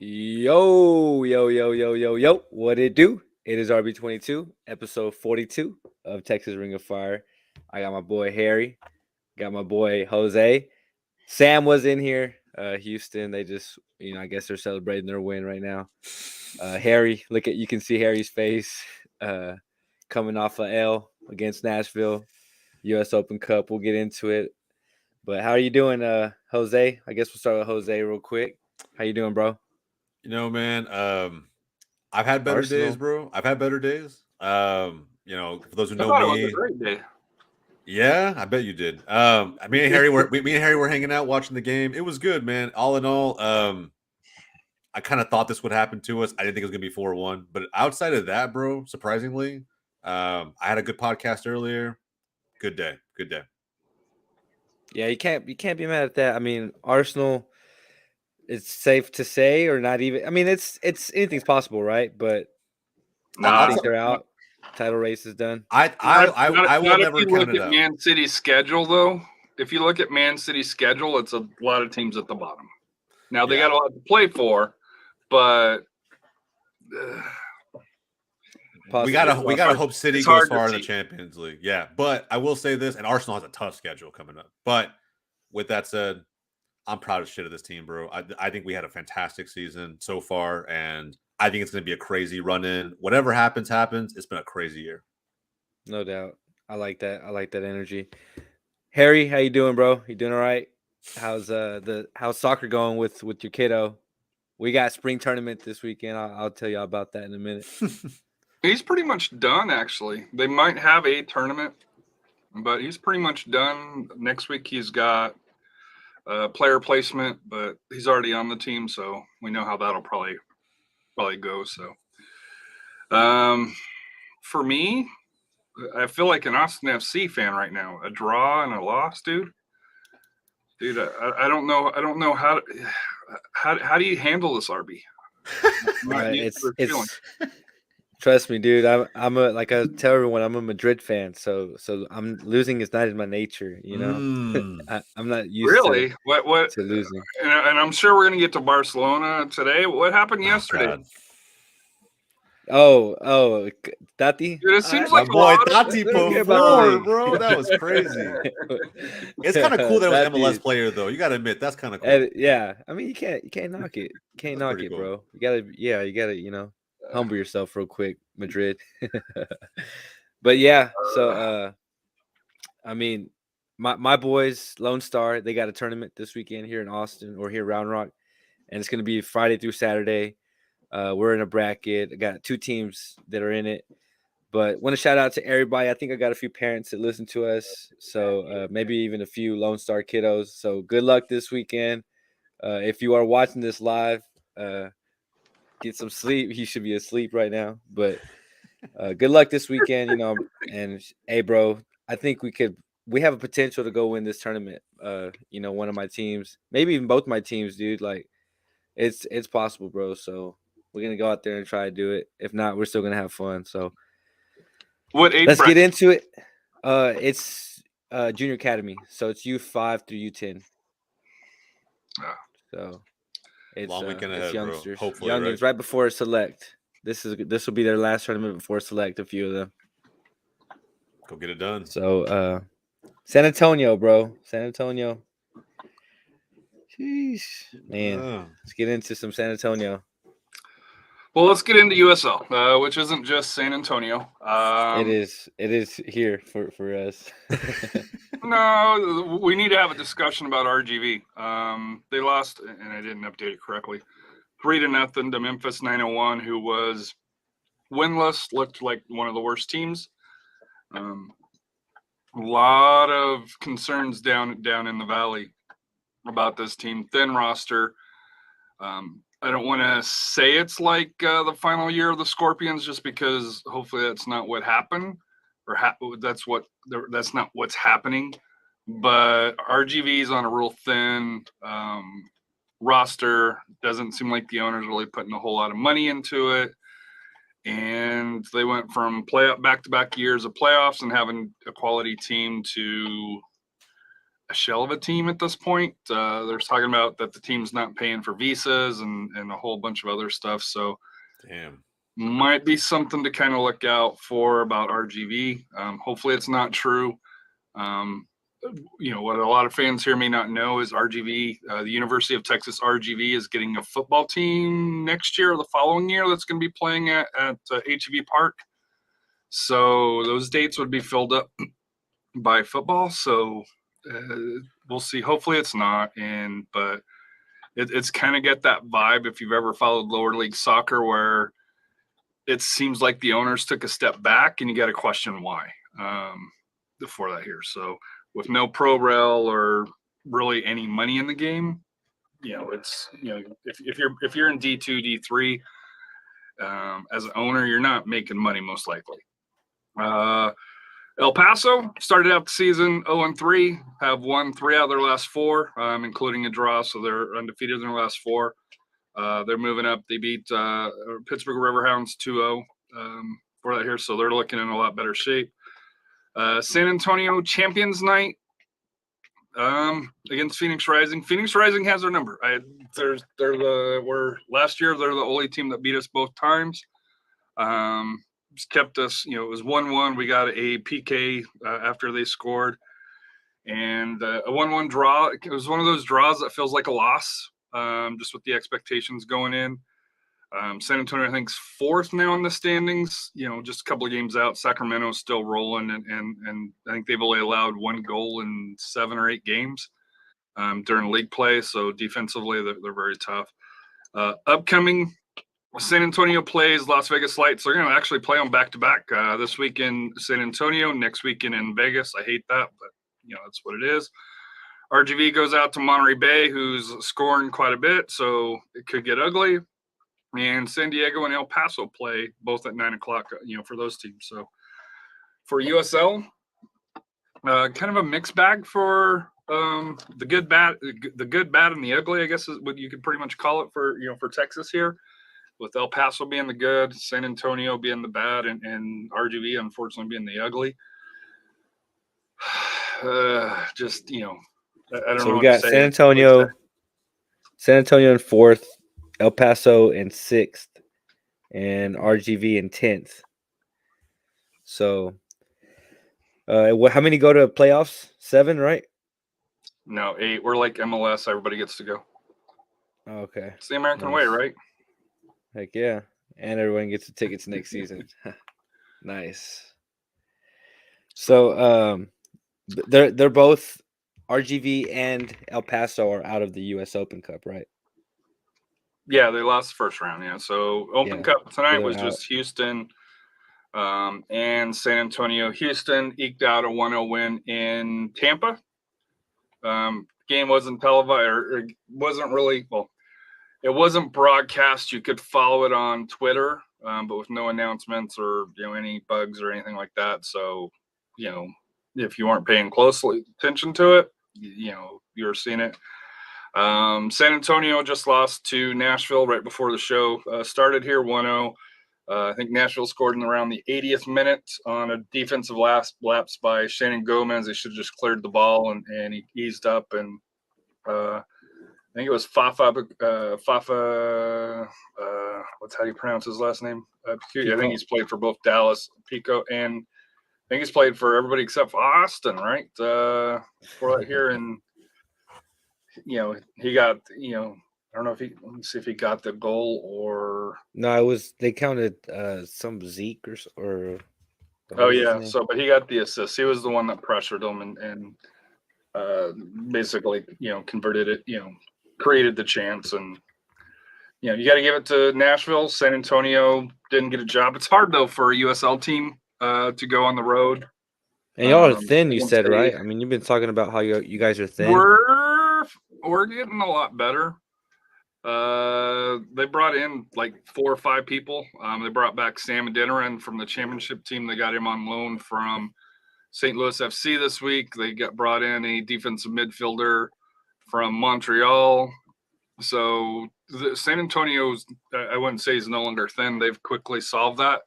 Yo, yo, yo, yo, yo, yo. What it do? It is RB22, episode 42 of Texas Ring of Fire. I got my boy Harry, got my boy Jose. Sam was in here. Houston, they just, I guess they're celebrating their win right now. Harry, you can see Harry's face coming off a L against Nashville, US Open Cup. We'll get into it. But how are you doing, Jose? I guess we'll start with Jose real quick. How you doing, bro? Man, I've had better days, Arsenal. bro. I've had better days. For those who I know thought it was a me, great day. yeah, I bet you did. Me and Harry were hanging out watching the game. It was good, man. All in all, I kind of thought this would happen to us. I didn't think it was gonna be 4-1, but outside of that, bro, surprisingly, I had a good podcast earlier. Good day, good day. Yeah, you can't be mad at that. I mean, Arsenal. It's safe to say, or not even. I mean, it's anything's possible, right? But I think they're out. Title race is done. I will Not if never you count look it at out. Man City's schedule, though. If you look at Man City's schedule, it's a lot of teams at the bottom. Now they got a lot to play for, but we gotta hope City goes far in the Champions League. Yeah, but I will say this, and Arsenal has a tough schedule coming up. But with that said, I'm proud of shit of this team, bro. I think we had a fantastic season so far, and I think it's going to be a crazy run in. Whatever happens. It's been a crazy year. No doubt. I like that. I like that energy. Harry, how you doing, bro? You doing all right? How's soccer going with your kiddo? We got spring tournament this weekend. I'll tell you about that in a minute. He's pretty much done, actually. They might have a tournament, but he's pretty much done. Next week he's got player placement, but he's already on the team, so we know how that'll probably go. So, for me, I feel like an Austin FC fan right now. A draw and a loss, dude. I don't know. I don't know how do you handle this, RB? It's trust me, dude. I'm a, like I tell everyone, I'm a Madrid fan, so I'm losing is not in my nature, you know. I'm not used really to losing. And I'm sure we're gonna get to Barcelona today. What happened yesterday? God. Oh, Tati. Dude, it seems my like boy Tati put forward, bro. That was crazy. It's kind of cool that it was MLS player, though. You got to admit that's kind of cool. Yeah, I mean you can't knock it. Can't knock it, cool. Bro. You gotta humble yourself real quick, Madrid. But yeah, so I mean, my boys, Lone Star, they got a tournament this weekend here in Austin or here Round Rock, and it's gonna be Friday through Saturday. We're in a bracket. I got 2 teams that are in it, but want to shout out to everybody. I think I got a few parents that listen to us, so maybe even a few Lone Star kiddos. So good luck this weekend. If you are watching this live, get some sleep. You should be asleep right now, but good luck this weekend. And hey, bro, I think we have a potential to go win this tournament. One of my teams, maybe even both my teams, dude. Like, it's possible, bro. So we're gonna go out there and try to do it. If not, we're still gonna have fun. So let's get into it. It's junior academy, so it's U5 through U10. So it's long weekend ahead, youngsters, bro. Hopefully, youngins right before select. This will be their last tournament before select. A few of them. Go get it done. So San Antonio, bro. San Antonio. Jeez, man. Let's get into some San Antonio. Well, let's get into USL, which isn't just San Antonio. It is here for us. No, we need to have a discussion about RGV. They lost, and I didn't update it correctly, 3-0 to Memphis 901, who was winless, looked like one of the worst teams. A lot of concerns down in the valley about this team. Thin roster. I don't want to say it's like the final year of the Scorpions, just because hopefully that's not what happened, or that's not what's happening. But RGV is on a real thin roster. Doesn't seem like the owner's really putting a whole lot of money into it. And they went from back-to-back years of playoffs and having a quality team to a shell of a team at this point. They're talking about that the team's not paying for visas and a whole bunch of other stuff. So, damn, might be something to kind of look out for about RGV. Hopefully, it's not true. What a lot of fans here may not know is RGV, the University of Texas RGV, is getting a football team next year or the following year that's going to be playing at HEB Park. So those dates would be filled up by football. So we'll see. Hopefully it's not. But it's kind of get that vibe if you've ever followed lower league soccer where it seems like the owners took a step back and you got to question why for that here. So with no pro rel or really any money in the game, it's if you're in D2, D3 as an owner, you're not making money most likely. El Paso started out the season 0-3, have won 3 out of their last 4, including a draw, so they're undefeated in their last 4. They're moving up. They beat Pittsburgh Riverhounds 2-0 for that here, so they're looking in a lot better shape. San Antonio Champions Night against Phoenix Rising. Phoenix Rising has their number. Last year they're the only team that beat us both times. Just kept us, it was 1-1. We got a PK after they scored, and a 1-1 draw. It was one of those draws that feels like a loss, just with the expectations going in. San Antonio, I think, is 4th now in the standings. Just a couple of games out. Sacramento's still rolling, and I think they've only allowed 1 goal in 7 or 8 games during league play. So defensively, they're very tough. Upcoming, San Antonio plays Las Vegas Lights. They're going to actually play them back to back this week in San Antonio, next weekend in Vegas. I hate that, but that's what it is. RGV goes out to Monterey Bay, who's scoring quite a bit, so it could get ugly. And San Diego and El Paso play both at 9:00, for those teams. So for USL, kind of a mixed bag for the good, bad, and the ugly, I guess is what you could pretty much call it for Texas here, with El Paso being the good, San Antonio being the bad, and RGV unfortunately being the ugly. I don't know. So we got San Antonio in 4th, El Paso in 6th, and RGV in 10th. So, how many go to playoffs? 7, right? No, 8. We're like MLS. Everybody gets to go. Okay. It's the American way, right? Heck yeah. And everyone gets the tickets next season. Nice. So, they're both RGV and El Paso are out of the U.S. Open Cup, right? Yeah, they lost the first round. Yeah, so Open Cup tonight was just Houston and San Antonio. Houston eked out a 1-0 win in Tampa. Game wasn't televised, or it wasn't really it wasn't broadcast. You could follow it on Twitter, but with no announcements or any bugs or anything like that. So if you weren't paying closely attention to it, you were seeing it. San Antonio just lost to Nashville right before the show started here, 1-0. I think Nashville scored in around the 80th minute on a defensive lapse by Shannon Gomez. They should have just cleared the ball, and he eased up. And I think it was Fafa. What's how do you pronounce his last name? I think he's played for both Dallas, Pico, and I think he's played for everybody except for Austin, right? For that here, and he got I don't know if let me see if he got the goal or no. It was they counted some Zeke or oh yeah. So but he got the assist. He was the one that pressured him and basically converted it. Created the chance, and you got to give it to Nashville. San Antonio didn't get a job. It's hard though for a USL team to go on the road. And y'all are thin, you said, right? I mean, you've been talking about how you guys are thin. We're getting a lot better. They brought in like 4 or 5 people. They brought back Sam Adeniran from the championship team. They got him on loan from St. Louis FC this week. They brought in a defensive midfielder from Montreal. So San Antonio's, I wouldn't say is no longer thin. They've quickly solved that.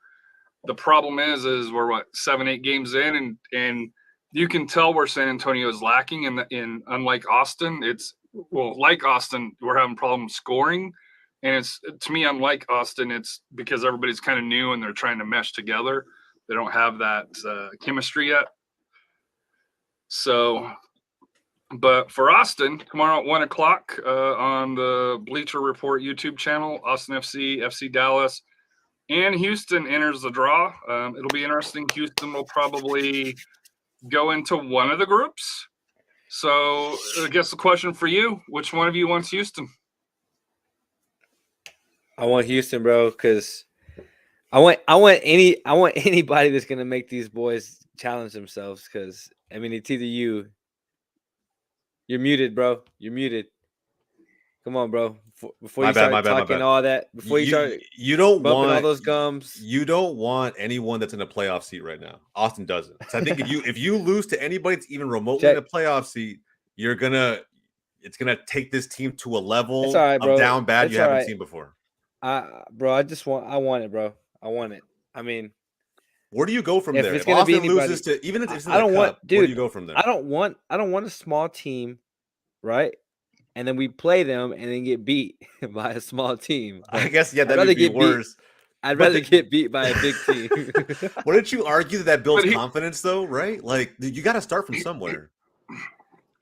The problem is we're 7-8 games in, and you can tell where San Antonio is lacking in unlike Austin, like Austin, we're having problems scoring. And it's, to me, unlike Austin, it's because everybody's kind of new and they're trying to mesh together. They don't have that chemistry yet. So, but for Austin, tomorrow at 1:00 on the Bleacher Report YouTube channel, Austin FC, FC Dallas, and Houston enters the draw. It'll be interesting. Houston will probably go into one of the groups. So I guess the question for you, which one of you wants Houston? I want Houston, bro, because I want anybody that's gonna make these boys challenge themselves. Because I mean, it's either you're muted, bro. You're muted. Come on, bro. Before you start talking all that, before you don't want all those gums. You don't want anyone that's in a playoff seat right now. Austin doesn't. So I think if you lose to anybody that's even remotely in a playoff seat, it's gonna take this team to a level of down bad you haven't seen before. Bro, I want it, bro. I want it. I mean, where do you go from there? If Austin loses to even if it's in the cup, where do you go from there? I don't want a small team, right? And then we play them and then get beat by a small team. I guess, yeah, that would be worse. I'd rather get beat by a big team. Wouldn't you argue that builds confidence, though, right? Like, you got to start from somewhere.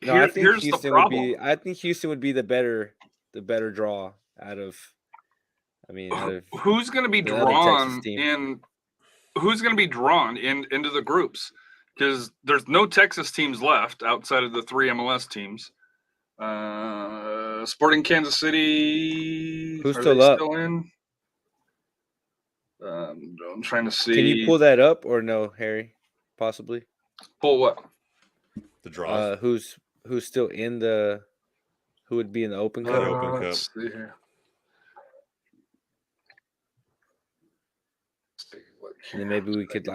No, I think Houston would be the better draw out of. I mean, who's going to be drawn in? Who's going to be drawn into the groups? Because there's no Texas teams left outside of the 3 MLS teams. Sporting Kansas City. Who's still up? Still in? I'm trying to see. Can you pull that up or no, Harry? Possibly. Pull what? The draw. Who's still in the? Who would be in the Open Cup? Let's see here. And then maybe we could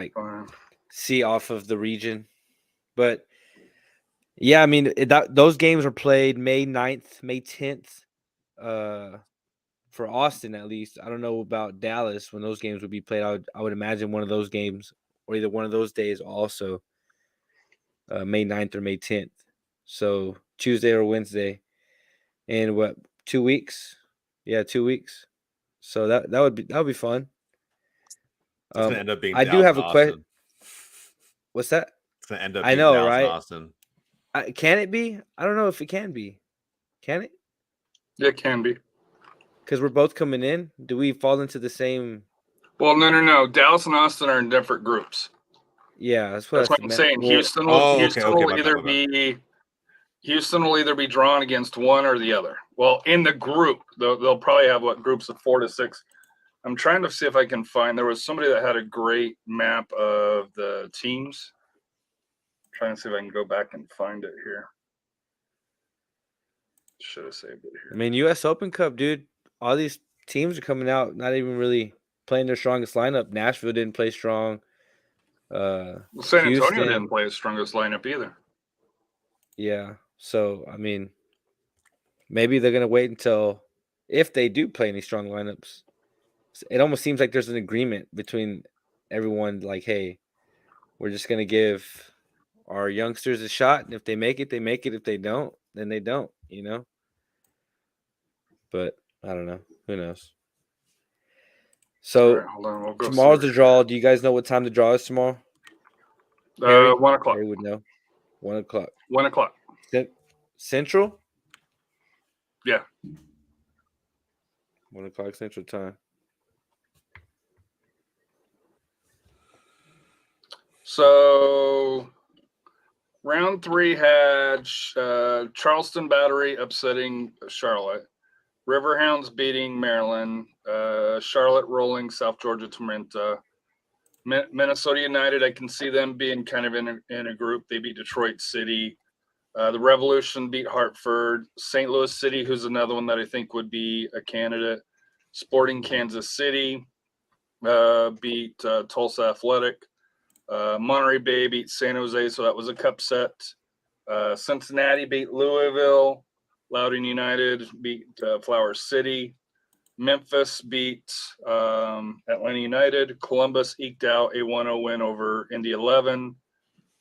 see off of the region, but. Yeah, I mean, those games were played May 9th, May 10th, for Austin at least. I don't know about Dallas when those games would be played. I would imagine one of those games or either one of those days also May 9th or May 10th. So Tuesday or Wednesday. And 2 weeks? Yeah, 2 weeks. So that would be fun. It's gonna end up being. I do have a question. What's that? It's gonna end up. Being Dallas, right? Austin. Can it be? I don't know if it can be. Can it? Yeah, it can be. Because we're both coming in. Do we fall into the same? Well, no. Dallas and Austin are in different groups. Yeah, that's what I'm saying. Houston will either be drawn against one or the other. Well, in the group, they'll probably have groups of 4 to 6. I'm trying to see if I can find. There was somebody that had a great map of the teams. Trying to see if I can go back and find it here. Should have saved it here. I mean, U.S. Open Cup, dude. All these teams are coming out, not even really playing their strongest lineup. Nashville didn't play strong. San Antonio didn't play its strongest lineup either. Yeah. So, I mean, maybe they're going to wait until if they do play any strong lineups. It almost seems like there's an agreement between everyone, like, hey, we're just going to give our youngsters a shot, and if they make it, they make it. If they don't, then they don't, But I don't know. Who knows? So right, tomorrow's the draw. Do you guys know what time the draw is tomorrow? 1:00. Harry would know. 1:00. 1:00. Central? Yeah. 1:00 Central time. So round 3 had Charleston Battery upsetting Charlotte, Riverhounds beating Maryland, Charlotte rolling South Georgia Tormenta, Minnesota United. I can see them being kind of in a group. They beat Detroit City. The Revolution beat Hartford. St. Louis City, who's another one that I think would be a candidate. Sporting Kansas City beat Tulsa Athletic. Monterey Bay beat San Jose, so that was a cup set. Cincinnati beat Louisville. Loudoun United beat Flower City. Memphis beat Atlanta United. Columbus eked out a 1-0 win over Indy 11.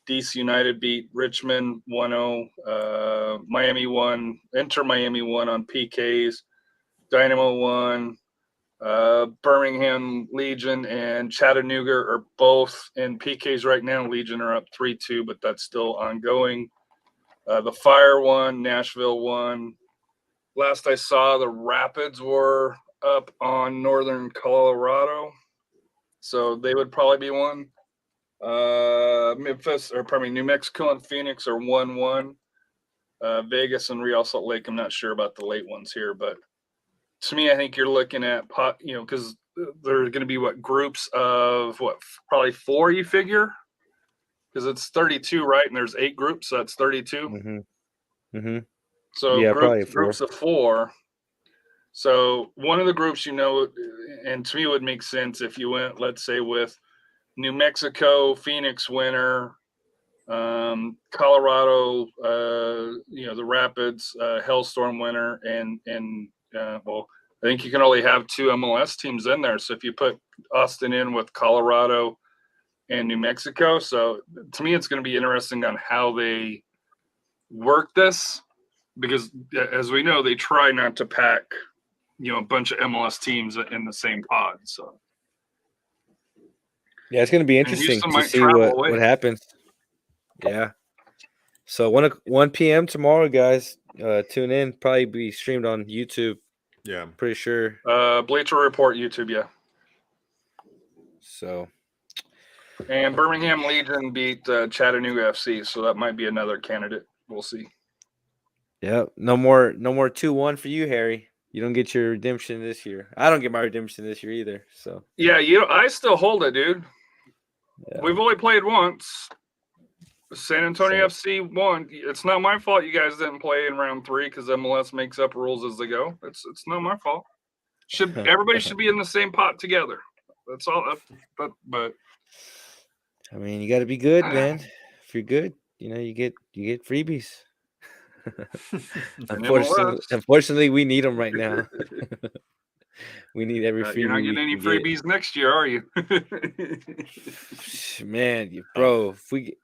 DC United beat Richmond 1-0. Miami won. Inter Miami won on PKs. Dynamo won. Birmingham Legion and Chattanooga are both in PKs right now. Legion are up 3-2, but that's still ongoing. The Fire won. Nashville won. Last I saw, the Rapids were up on Northern Colorado, so they would probably be one. New Mexico and Phoenix are 1-1. Vegas and Real Salt Lake, I'm not sure about the late ones here, but to me, I think you're looking at, because there are going to be groups of probably 4, you figure, because it's 32, right? And there's 8 groups, so that's 32. Mm-hmm. Mm-hmm. So yeah, groups of 4. So one of the groups, and to me it would make sense if you went, let's say, with New Mexico, Phoenix winner, Colorado, the Rapids, Hellstorm winner, and I think you can only have 2 MLS teams in there. So if you put Austin in with Colorado and New Mexico, so to me it's going to be interesting on how they work this, because as we know, they try not to pack, a bunch of MLS teams in the same pod. So yeah, it's going to be interesting to see what happens. Yeah. So 1 p.m. tomorrow, guys. Tune in. Probably be streamed on YouTube. Yeah, I'm pretty sure. Bleacher Report YouTube, yeah. So. And Birmingham Legion beat Chattanooga FC, so that might be another candidate. We'll see. Yeah, no more 2-1 for you, Harry. You don't get your redemption this year. I don't get my redemption this year either. So yeah, I still hold it, dude. Yeah. We've only played once. San Antonio FC won. It's not my fault you guys didn't play in round 3 because MLS makes up rules as they go. It's not my fault. Everybody should be in the same pot together. That's all. But I mean, you got to be good, man. If you're good, you get freebies. Unfortunately, we need them right now. We need every freebie. You're not getting any freebies next year, are you? Man, bro, if we get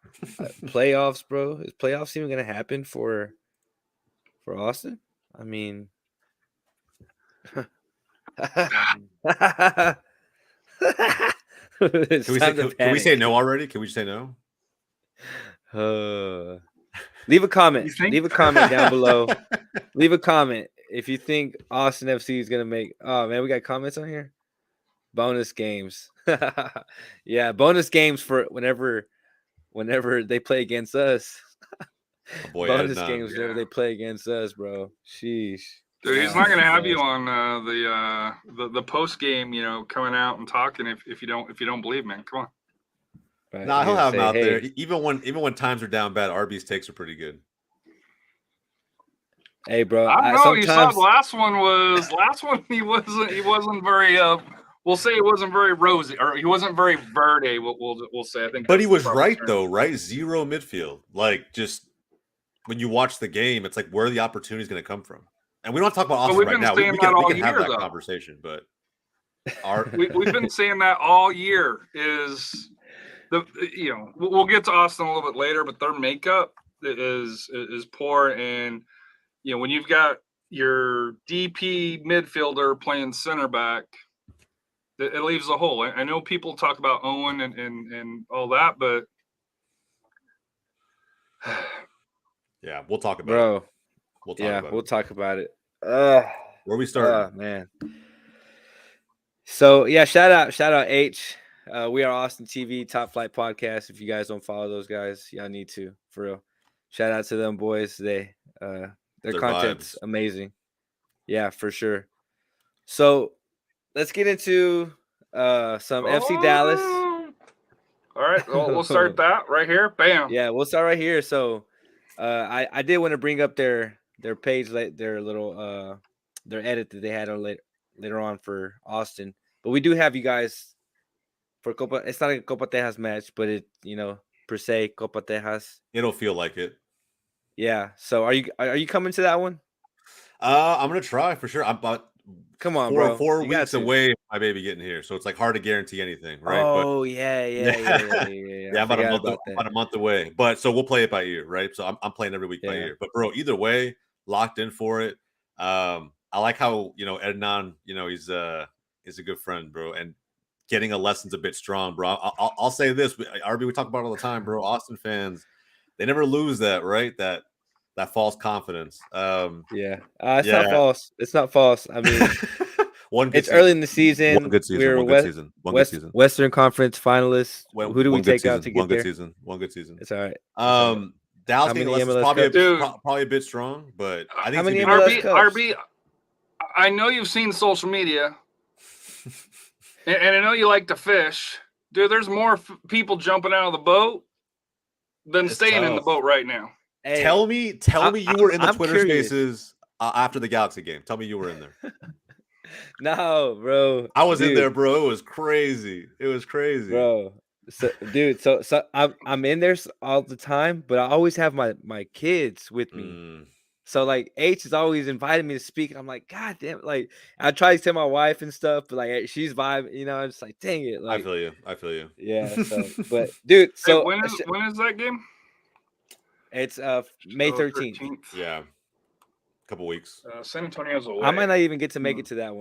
playoffs, bro, is playoffs even gonna happen for Austin? I mean, can we say no already? Can we say no? Leave a comment. Leave a comment down below. Leave a comment if you think Austin FC is gonna make. Oh man, we got comments on here. Bonus games. Yeah, bonus games for whenever they play against us. Bonus games whenever they play against us, bro. Sheesh. Dude, he's not gonna have you on the post game, coming out and talking if you don't believe, man. Come on. Right, no, he'll have him out there. Even when times are down bad, RB's takes are pretty good. Hey, bro. I don't know. You saw the last one. He wasn't very. We'll say it wasn't very rosy, or he wasn't very verde. We'll say. I think. But he was right though, right? 0 midfield. Like, just when you watch the game, it's like where the opportunity is going to come from. And we don't talk about Austin right now. We can have that conversation, but we've been saying that all year. Is we'll get to Austin a little bit later, but their makeup is poor, and when you've got your DP midfielder playing center back, it leaves a hole. I know people talk about Owen and all that, but yeah, we'll talk about it. We'll talk about it. Where we start, man. So yeah, shout out H. We are Austin TV Top Flight Podcast. If you guys don't follow those guys, y'all need to, for real. Shout out to them boys. Their content's amazing. Yeah, for sure. So let's get into some FC Dallas. All right, we'll start that right here. Bam. Yeah, we'll start right here. So I did want to bring up their page, their little their edit that they had later on for Austin. But we do have you guys for Copa. It's not a Copa Tejas match, but it per se Copa Tejas. It'll feel like it. Yeah. So are you coming to that one? I'm gonna try for sure. But Come on, bro. Four weeks away, my baby getting here, so it's like hard to guarantee anything, right? Oh, yeah. Yeah, about a month away. But so we'll play it by ear, right? So I'm playing every week by ear. But bro, either way, locked in for it. I like how Ednan, he's a good friend, bro, and getting a lesson's a bit strong, bro. I'll say this, RB, we talk about it all the time, bro. Austin fans, they never lose that, right? That false confidence. It's not false. It's not false. I mean, it's early in the season. One good season. One good season. Western Conference finalists. Who do we take out to get there? One good season. It's all right. Dallas getting less is probably a bit strong, but I think RB. I know you've seen social media, and I know you like to fish, dude. There's more people jumping out of the boat than staying in the boat right now. Hey, tell me you were in the Twitter Spaces after the Galaxy game. Tell me you were in there. No, bro. I was in there, bro. It was crazy. Bro. So I'm in there all the time, but I always have my kids with me. So like H is always inviting me to speak, and I'm like, God damn, like I try to tell my wife and stuff, but like she's vibing, I'm just like, dang it. Like, I feel you. Yeah. So, but dude, so when is that game? It's May 13th. Yeah. A couple weeks. San Antonio's away. I might not even get to make it to that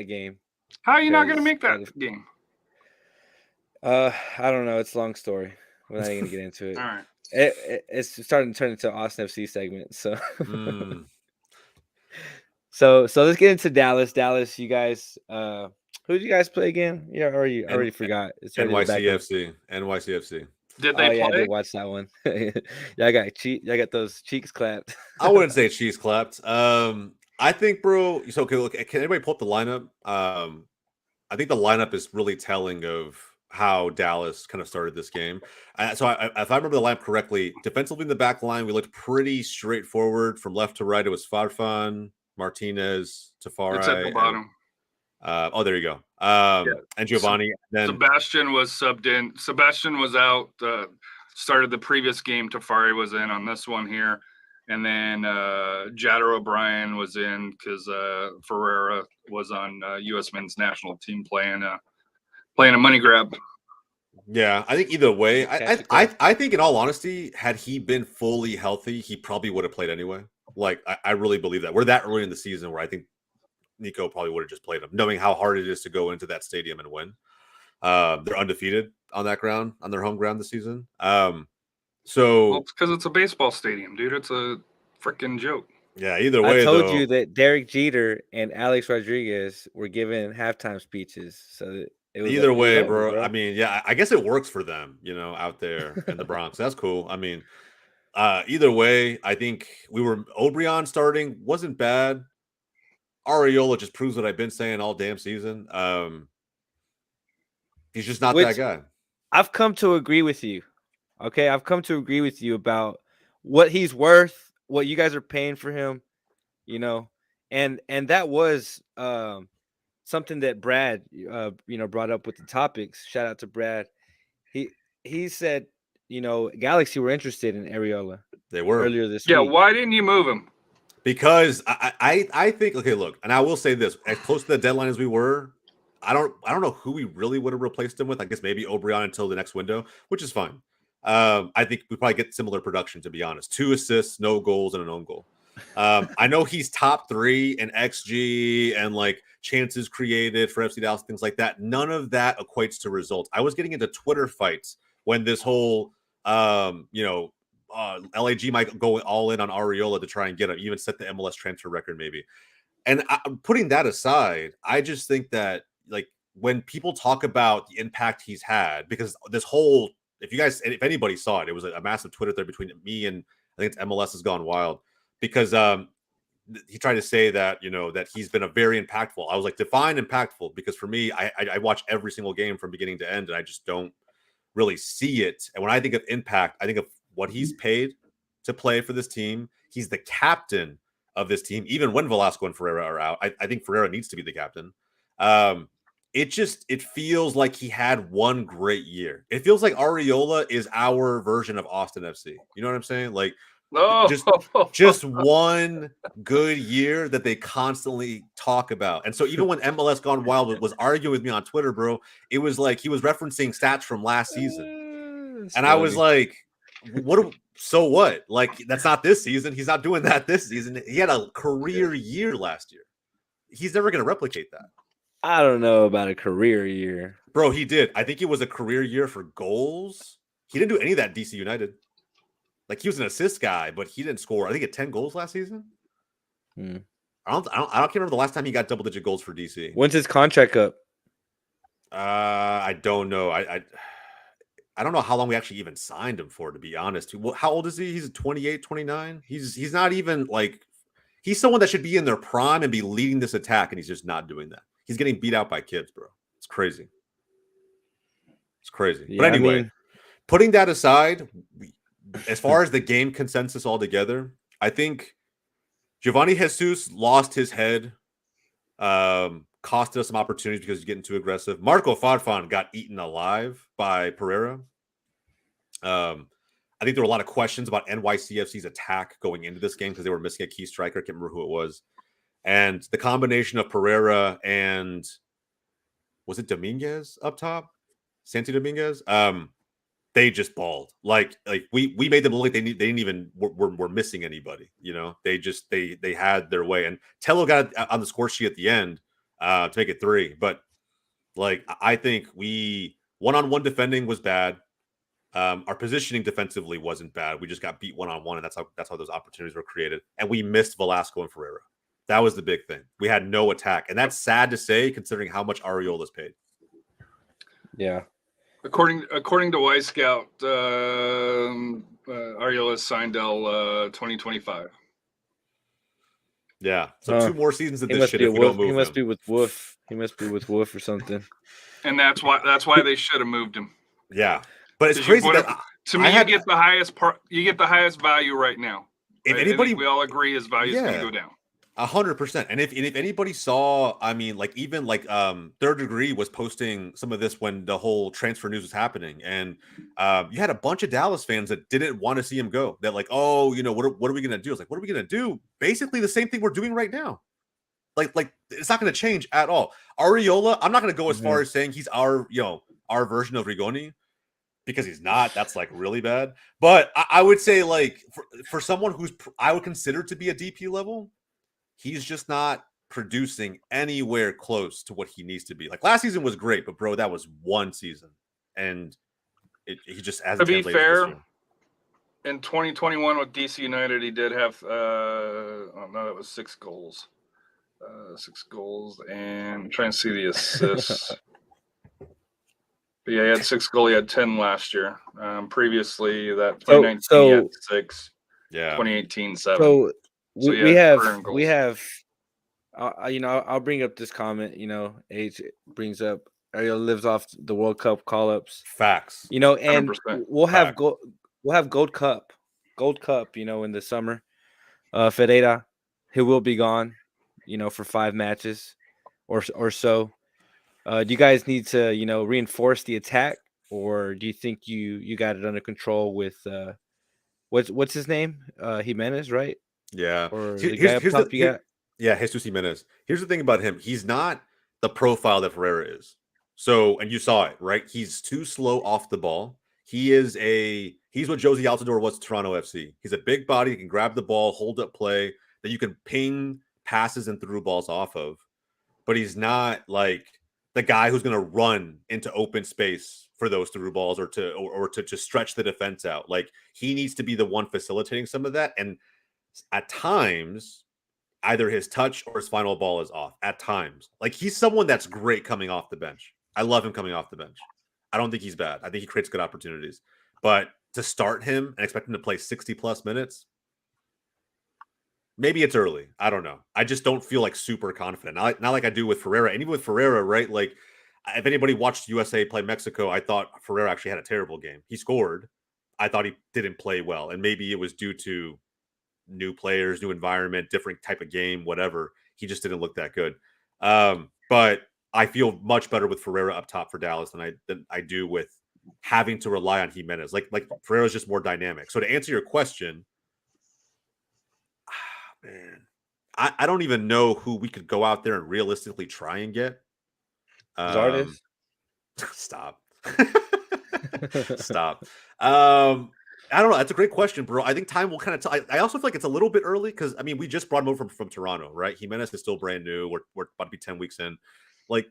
game. How are you not going to make that game? I don't know. It's a long story. We're not even going to get into it. All right. It's starting to turn into an Austin FC segment. So, so let's get into Dallas. Dallas, you guys. Who did you guys play again? Yeah, already forgot. It's NYCFC. Did they play? Yeah, I did watch that one. Yeah, I got those cheeks clapped. I wouldn't say cheeks clapped. I think, bro. So, okay, look, can anybody pull up the lineup? I think the lineup is really telling of how Dallas kind of started this game. If I remember the lineup correctly, defensively in the back line, we looked pretty straightforward from left to right. It was Farfan, Martinez, Tafari. It's at the bottom. There you go. And Giovanni. Then Sebastian was subbed in. Sebastian was out. Started the previous game. Tafari was in on this one here, and then Jader O'Brien was in because Ferreira was on U.S. men's national team playing a money grab. Yeah, I think either way, I think in all honesty, had he been fully healthy, he probably would have played anyway. Like I really believe that. We're that early in the season where I think Nico probably would have just played him, knowing how hard it is to go into that stadium and win. They're undefeated on that ground, on their home ground this season. So it's because it's a baseball stadium, dude. It's a freaking joke. Yeah, either way. I told you that Derek Jeter and Alex Rodriguez were given halftime speeches. So either way, bro. I mean, yeah, I guess it works for them, out there in the Bronx. That's cool. I mean, either way, I think O'Brien starting wasn't bad. Arriola just proves what I've been saying all damn season. He's just not that guy. I've come to agree with you. Okay, I've come to agree with you about what he's worth, what you guys are paying for him, and that was something that Brad, brought up with the topics. Shout out to Brad. He said, Galaxy were interested in Arriola. They were earlier this week. Yeah, why didn't you move him? Because I think, okay, look, and I will say this: as close to the deadline as we were, I don't know who we really would have replaced him with. I guess maybe O'Brien until the next window, which is fine. I think we probably get similar production, to be honest. 2 assists, no goals, and an own goal. I know he's top 3 in XG and like chances created for FC Dallas, things like that. None of that equates to results. I was getting into Twitter fights when this whole, LAG might go all in on Arriola to try and get him, even set the MLS transfer record maybe. And putting that aside, I just think that like when people talk about the impact he's had, because this whole, if anybody saw it, it was a massive Twitter thread between me and I think it's MLS has gone wild because he tried to say that, that he's been a very impactful. I was like, define impactful, because for me, I watch every single game from beginning to end and I just don't really see it. And when I think of impact, I think of what he's paid to play for this team. He's the captain of this team, even when Velasco and Ferreira are out. I think Ferreira needs to be the captain. It feels like he had one great year. It feels like Arriola is our version of Austin FC. You know what I'm saying? Like Just one good year that they constantly talk about. And so even when MLS Gone Wild was arguing with me on Twitter, bro, it was like he was referencing stats from last season. And I was like, so what? Like, that's not this season. He's not doing that this season. He had a career year last year. He's never going to replicate that. I don't know about a career year. Bro, he did. I think it was a career year for goals. He didn't do any of that DC United. Like, he was an assist guy, but he didn't score. I think he had 10 goals last season. I can't remember the last time he got double-digit goals for DC. When's his contract up? I don't know. I don't know how long we actually even signed him for, to be honest. How old is he? He's 28, 29. He's not even like – he's someone that should be in their prime and be leading this attack, and he's just not doing that. He's getting beat out by kids, bro. It's crazy. It's crazy. Yeah, but anyway, putting that aside, as far as the game consensus altogether, I think Giovanni Jesus lost his head, costed us some opportunities because he's getting too aggressive. Marco Farfan got eaten alive by Pereira. I think there were a lot of questions about NYCFC's attack going into this game because they were missing a key striker. I can't remember who it was. And the combination of Pereira and was it Dominguez up top? Santi Dominguez? They just balled. Like we made them look like they didn't even were missing anybody. You know, they had their way. And Tello got on the score sheet at the end to make it 3. But like I think we one-on-one defending was bad. Our positioning defensively wasn't bad. We just got beat one-on-one, and that's how those opportunities were created. And we missed Velasco and Ferreira. That was the big thing. We had no attack, and that's sad to say considering how much Ariola's paid. Yeah. According to Y Scout, Ariola's signed till 2025. Yeah, so 2 more seasons of this shit if we don't move him. He must be with Wolf. He must be with Wolf or something. And that's why they should have moved him. Yeah, but it's crazy that to me, you get the highest value right now. If right? anybody, we all agree his value is going to go down. 100%. And if anybody saw, I mean, like even like Third Degree was posting some of this when the whole transfer news was happening, and you had a bunch of Dallas fans that didn't want to see him go. That like, oh, you know, what are we gonna do? It's like, what are we gonna do? Basically, the same thing we're doing right now. Like it's not gonna change at all. Ariola, I'm not gonna go as far as saying he's our version of Rigoni, because he's not. That's like really bad. But I would say like for someone who's I would consider to be a DP level, he's just not producing anywhere close to what he needs to be. Like last season was great, but bro, that was one season, and he just hasn't. To be fair, in 2021 with DC United, he did have that was 6 goals. 6 goals, and I'm trying to see the assists. But yeah, he had 6 goals. He had 10 last year. Previously, that 2019 he had 6. Yeah, 2018 7. So we have. I'll bring up this comment. You know, H brings up Ariel lives off the World Cup call-ups. Facts. You know, and we'll have Gold Cup. You know, in the summer. Ferreira, he will be gone. You know, for 5 matches or so. Do you guys need to, reinforce the attack, or do you think you got it under control with what's his name? Jimenez, right? Yeah. Or the guy up top you got? Yeah, Jesus Jimenez. Here's the thing about him. He's not the profile that Ferreira is. So, and you saw it, right? He's too slow off the ball. He's what Josie Altidore was to Toronto FC. He's a big body. He can grab the ball, hold up play that you can ping passes and through balls off of. But he's not like the guy who's going to run into open space for those through balls or to stretch the defense out. Like he needs to be the one facilitating some of that. And at times, either his touch or his final ball is off. At times, like he's someone that's great coming off the bench. I love him coming off the bench. I don't think he's bad. I think he creates good opportunities. But to start him and expect him to play 60 plus minutes, maybe it's early. I don't know. I just don't feel like super confident. Not like I do with Ferreira. And even with Ferreira, right? Like if anybody watched USA play Mexico, I thought Ferreira actually had a terrible game. He scored. I thought he didn't play well. And maybe it was due to new players, new environment, different type of game, whatever. He just didn't look that good. But I feel much better with Ferreira up top for Dallas than I do with having to rely on Jimenez. Like Ferreira's just more dynamic. So to answer your question, man, I don't even know who we could go out there and realistically try and get. Zardes? Stop. Stop. I don't know. That's a great question, bro. I think time will kind of tell. I also feel like it's a little bit early because I mean we just brought him over from Toronto, right? Jimenez is still brand new. We're about to be 10 weeks in. Like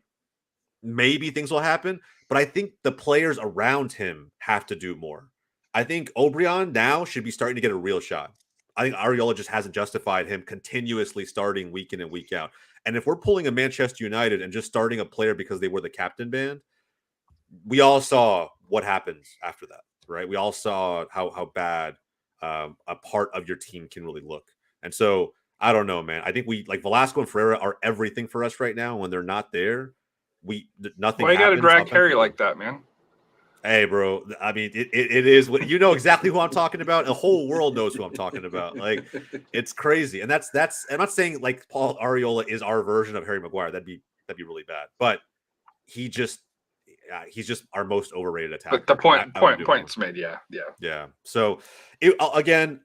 maybe things will happen, but I think the players around him have to do more. I think O'Brien now should be starting to get a real shot. I think Ariola just hasn't justified him continuously starting week in and week out. And if we're pulling a Manchester United and just starting a player because they were the captain band, we all saw what happens after that, right? We all saw how bad a part of your team can really look. And so I don't know, man. I think we like Velasco and Ferreira are everything for us right now. When they're not there, nothing. Why you got to drag Harry like that, man? Hey, bro. I mean, it is what you know exactly who I'm talking about. The whole world knows who I'm talking about. Like, it's crazy, and that's. I'm not saying like Paul Ariola is our version of Harry Maguire. That'd be really bad. But he's just our most overrated attacker. But the point's made. Yeah. So I'm gonna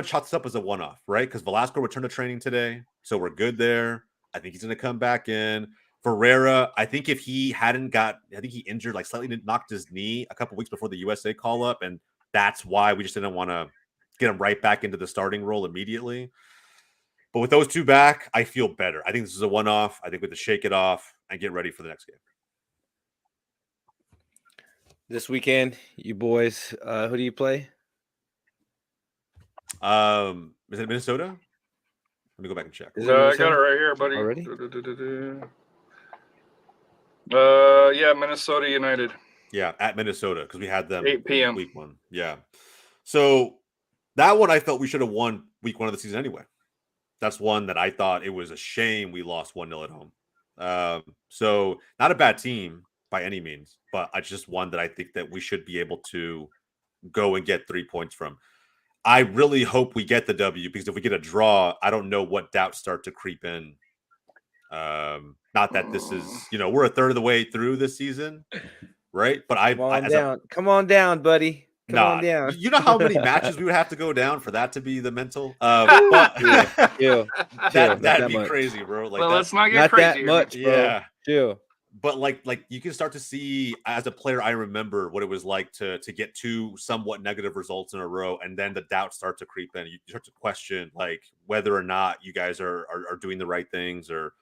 chalk this up as a one-off, right? Because Velasco returned to training today, so we're good there. I think he's gonna come back in. Ferreira, I think if he hadn't I think he injured, like slightly knocked his knee a couple weeks before the USA call up, and that's why we just didn't want to get him right back into the starting role immediately. But with those two back, I feel better. I think this is a one-off. I think we have to shake it off and get ready for the next game. This weekend, you boys, who do you play? Is it Minnesota? Let me go back and check. I got it right here, buddy. Already? Yeah, Minnesota United. Yeah, at Minnesota because we had them 8 p.m. week 1. Yeah, so that one I felt we should have won week 1 of the season anyway. That's one that I thought it was a shame we lost 1-0 at home. So not a bad team by any means, but I just one that I think that we should be able to go and get 3 points from. I really hope we get the W because if we get a draw, I don't know what doubts start to creep in. Not that this is, we're a third of the way through this seaon, right? But come on down, buddy. Come on down. You know how many matches we would have to go down for that to be the mental? That'd be crazy, bro. Like, let's not get crazy. That much, bro. Yeah. Chill. But like you can start to see as a player, I remember what it was like to get 2 somewhat negative results in a row, and then the doubts start to creep in. You start to question like whether or not you guys are doing the right things or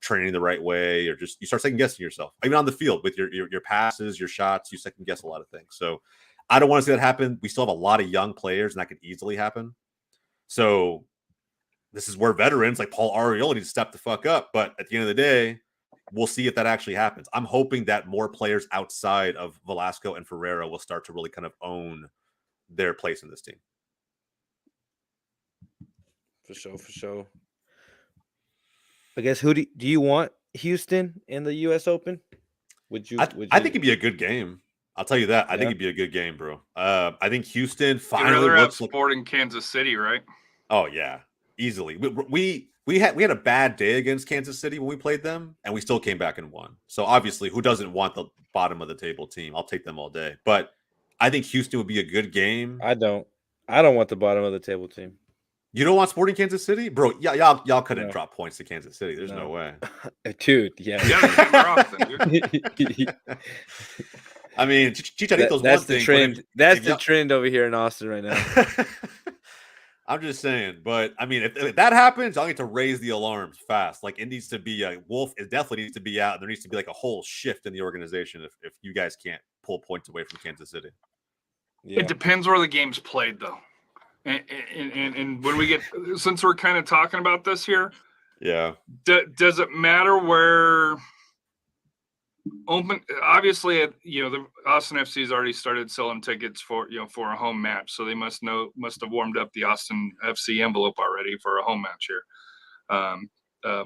training the right way, or just you start second guessing yourself. Even on the field with your passes, your shots, you second guess a lot of things. So I don't want to see that happen. We still have a lot of young players, and that could easily happen. So this is where veterans like Paul Ariola need to step the fuck up. But at the end of the day, we'll see if that actually happens. I'm hoping that more players outside of Velasco and Ferreira will start to really kind of own their place in this team. For sure. I guess who do you want Houston in the US Open? I think it'd be a good game. I'll tell you that. I think it'd be a good game, bro. I think Houston finally looks Sporting Kansas City, right? Oh yeah, easily. We had a bad day against Kansas City when we played them, and we still came back and won. So obviously, who doesn't want the bottom of the table team? I'll take them all day. But I think Houston would be a good game. I don't want the bottom of the table team. You don't want Sporting Kansas City, bro? Yeah, y'all couldn't drop points to Kansas City. There's no way, dude. Yeah. I mean, Chicharito's that's one the thing. Trend. That's the trend over here in Austin right now. I'm just saying, but I mean, if that happens, I'll need to raise the alarms fast. Like it needs to be Wolf. It definitely needs to be out. There needs to be like a whole shift in the organization if you guys can't pull points away from Kansas City. Yeah. It depends where the game's played, though. And when we get, since we're kind of talking about this here, does it matter where? Obviously, the Austin FC has already started selling tickets for a home match, so they must have warmed up the Austin FC envelope already for a home match here.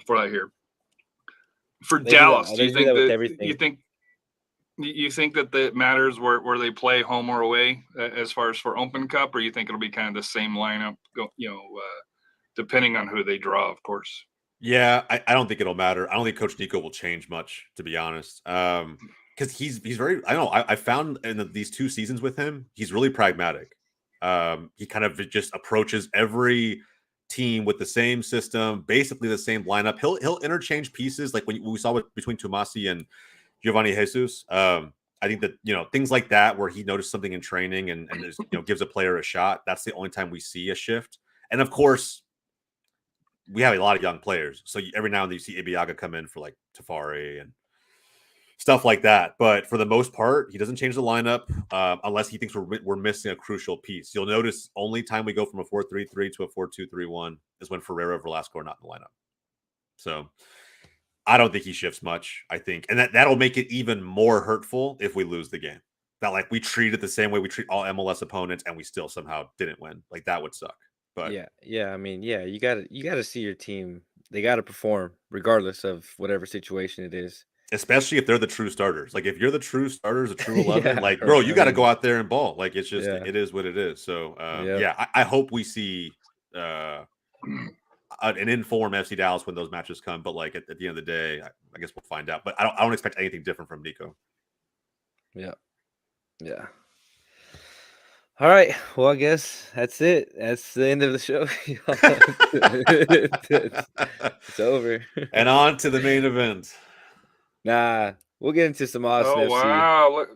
For that here, for Dallas, do you think that it matters where they play home or away as far as for Open Cup, or you think it'll be kind of the same lineup, depending on who they draw, of course? Yeah, I don't think it'll matter. I don't think Coach Nico will change much, to be honest. Because he's very. I don't know. I found in these 2 seasons with him, he's really pragmatic. He kind of just approaches every team with the same system, basically the same lineup. He'll interchange pieces like when we saw between Tomasi and Giovanni Jesus. I think that things like that where he noticed something in training and gives a player a shot. That's the only time we see a shift. And of course, we have a lot of young players, so every now and then you see Ibiaga come in for like Tafari and stuff like that. But for the most part, he doesn't change the lineup unless he thinks we're missing a crucial piece. You'll notice only time we go from a 4-3-3 to a 4-2-3-1 is when Ferreira or Velasco are not in the lineup. So I don't think he shifts much, I think. And that'll make it even more hurtful if we lose the game. That like we treat it the same way we treat all MLS opponents and we still somehow didn't win. Like that would suck. But yeah. I mean, yeah, you gotta see your team. They gotta perform regardless of whatever situation it is. Especially if they're the true starters. Like if you're the true starters, a true 11, like bro, you got to go out there and ball. Like it's just it is what it is. So I hope we see an informed FC Dallas when those matches come. But like at the end of the day, I guess we'll find out. But I don't expect anything different from Nico. Yeah. All right. Well, I guess that's it. That's the end of the show. It's over. And on to the main event. Nah, we'll get into some Austin FC. Wow! Look,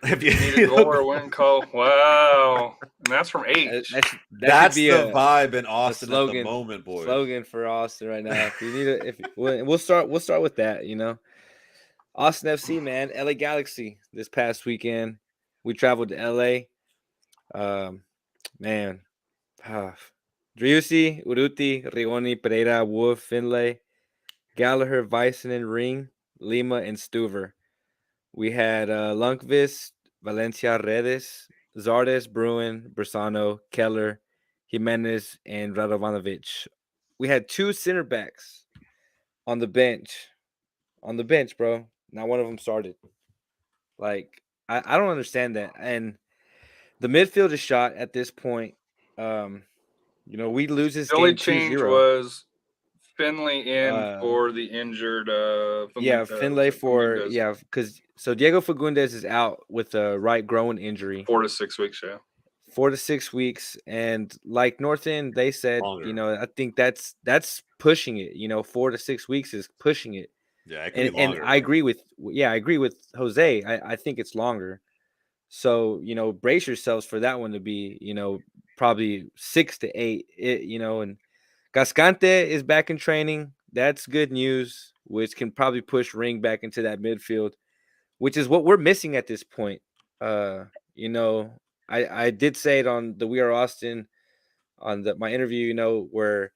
if you need a goal or win call, wow! And that's from H. That's the vibe in Austin slogan, at the moment, boys. Slogan for Austin right now. If you need we'll start with that. Austin FC, man, LA Galaxy. This past weekend, we traveled to LA. Man, Driussi, Urruti, Rigoni, Pereira, Wolf, Finlay, Gallagher, Vicenen, Ring, Lima, and Stuver. We had Lundqvist, Valencia, Redes, Zardes, Bruin, Bersano, Keller, Jimenez, and Radovanovic. We had 2 center backs on the bench. On the bench, bro. Not one of them started. Like, I don't understand that. And the midfield is shot at this point. We lose this game 2-0. The only change was Finlay in for the injured. Finlay for because Diego Fagundes is out with a right groin injury. 4 to 6 weeks, 4 to 6 weeks, and like North End, they said, I think that's pushing it. 4 to 6 weeks is pushing it. Yeah, it could be longer. And I agree with Jose. I think it's longer. So brace yourselves for that one to be probably 6 to 8. And Cascante is back in training. That's good news, which can probably push Ring back into that midfield, which is what we're missing at this point. I did say it on the We Are Austin on my interview, where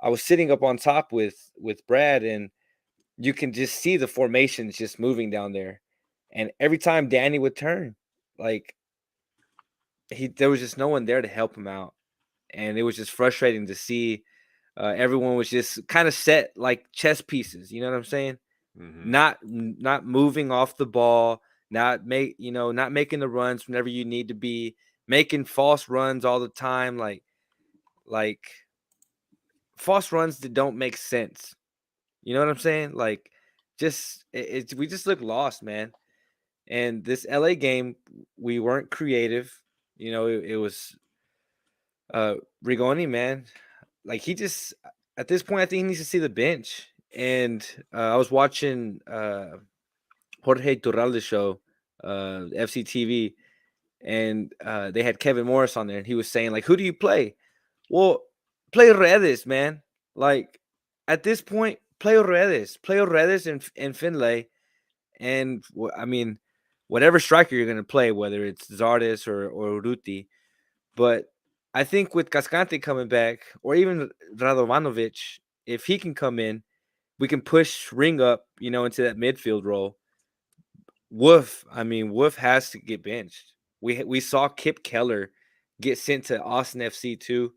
I was sitting up on top with Brad, and you can just see the formations just moving down there. And every time Danny would turn, like there was just no one there to help him out. And it was just frustrating to see. Everyone was just kind of set like chess pieces. You know what I'm saying? Mm-hmm. Not moving off the ball, not making the runs whenever you need to be, making false runs all the time, like false runs that don't make sense. You know what I'm saying? Like, we just look lost, man. And this LA game, we weren't creative. It was Rigoni, man. Like he just at this point, I think he needs to see the bench. And I was watching Jorge Turralde's show, FCTV, and they had Kevin Morris on there, and he was saying, like, who do you play? Well, play Redes, man. Like at this point, play Redes and Finlay, and I mean, whatever striker you're gonna play, whether it's Zardes or Urruti, but I think with Cascante coming back, or even Radovanovic, if he can come in, we can push Ring up, into that midfield role. Wolf has to get benched. We saw Kip Keller get sent to Austin FC too.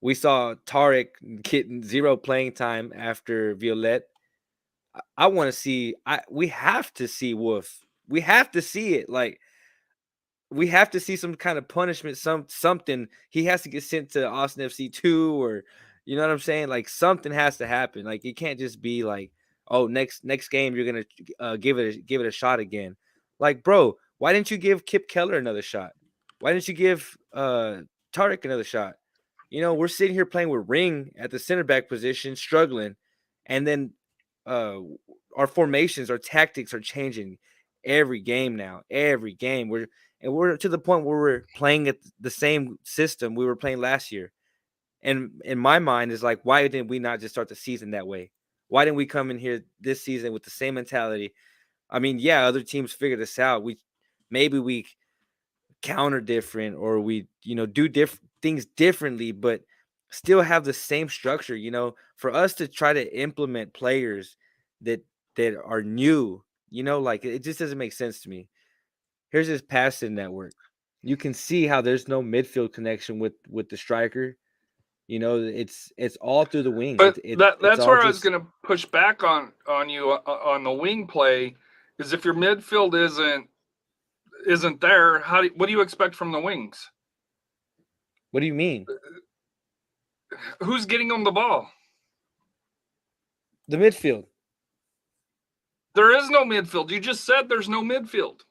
We saw Tarek getting 0 playing time after Violet. I want to see. We have to see Wolf. We have to see it. Like, we have to see some kind of punishment, something. He has to get sent to Austin FC 2, or you know what I'm saying? Like, something has to happen. Like, it can't just be like, oh, next game you're gonna give it a shot again. Like, bro, why didn't you give Kip Keller another shot? Why didn't you give Tarek another shot? You know, we're sitting here playing with Ring at the center back position, struggling, and then our formations, our tactics are changing every game now. Every game we're to the point where we're playing at the same system we were playing last year. And in my mind is like, why didn't we not just start the season that way? Why didn't we come in here this season with the same mentality? I mean, yeah, other teams figured this out. Maybe we counter different, or we, do things differently, but still have the same structure. For us to try to implement players that are new, like, it just doesn't make sense to me. Here's this passing network. You can see how there's no midfield connection with the striker. It's all through the wings. But that's where I was going to push back on you on the wing play. Is if your midfield isn't there, what do you expect from the wings? What do you mean? Who's getting them the ball? The midfield. There is no midfield. You just said there's no midfield.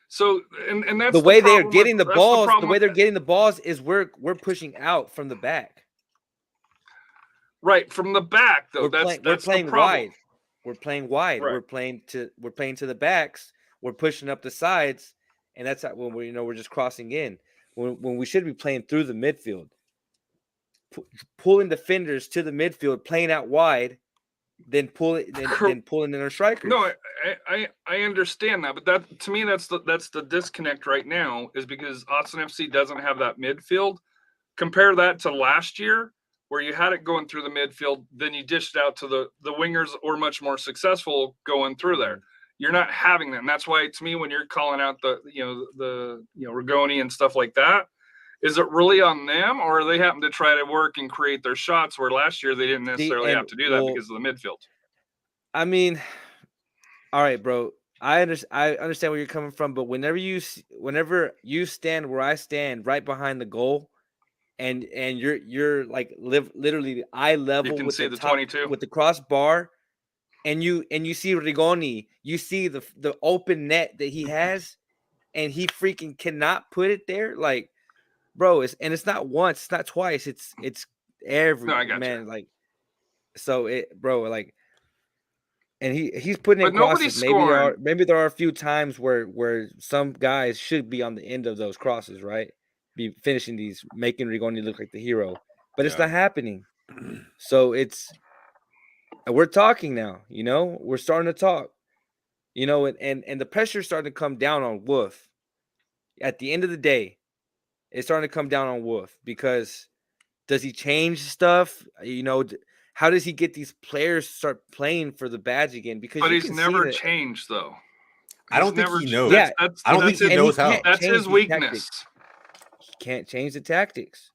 So and that's the way they're getting the balls. The way they're getting the balls is we're pushing out from the back. Right, from the back though. We're playing wide. We're playing wide. Right. We're playing to the backs. We're pushing up the sides, and that's how, when we're just crossing in. When we should be playing through the midfield, pulling defenders to the midfield, playing out wide, then pulling in our strikers. No, I understand that, but that, to me, that's the disconnect right now, is because Austin FC doesn't have that midfield. Compare that to last year, where you had it going through the midfield, then you dished out to the wingers, or much more successful going through there. You're not having that, and that's why, to me, when you're calling out the Rigoni and stuff like that, is it really on them, or are they having to try to work and create their shots where last year they didn't necessarily have to do that because of the midfield? I mean, all right, bro. I understand where you're coming from, but whenever you stand where I stand, right behind the goal, and you're like literally eye level, you can with see the top, 22 with the crossbar, and you see Rigoni, you see the open net that he has, and he freaking cannot put it there. Like, bro, it's not once, it's not twice, it's every man. Like, so bro, like, and he's putting in crosses. Maybe there are a few times where some guys should be on the end of those crosses, right? Be finishing these, making Rigoni look like the hero, but it's not happening. So we're talking now. We're starting to talk. And the pressure's starting to come down on Wolf. At the end of the day, it's starting to come down on Wolf, because does he change stuff? How does he get these players to start playing for the badge again? Because he's never changed, though. I don't think he knows. Yeah, I don't think he knows how. That's his weakness. Tactics. He can't change the tactics.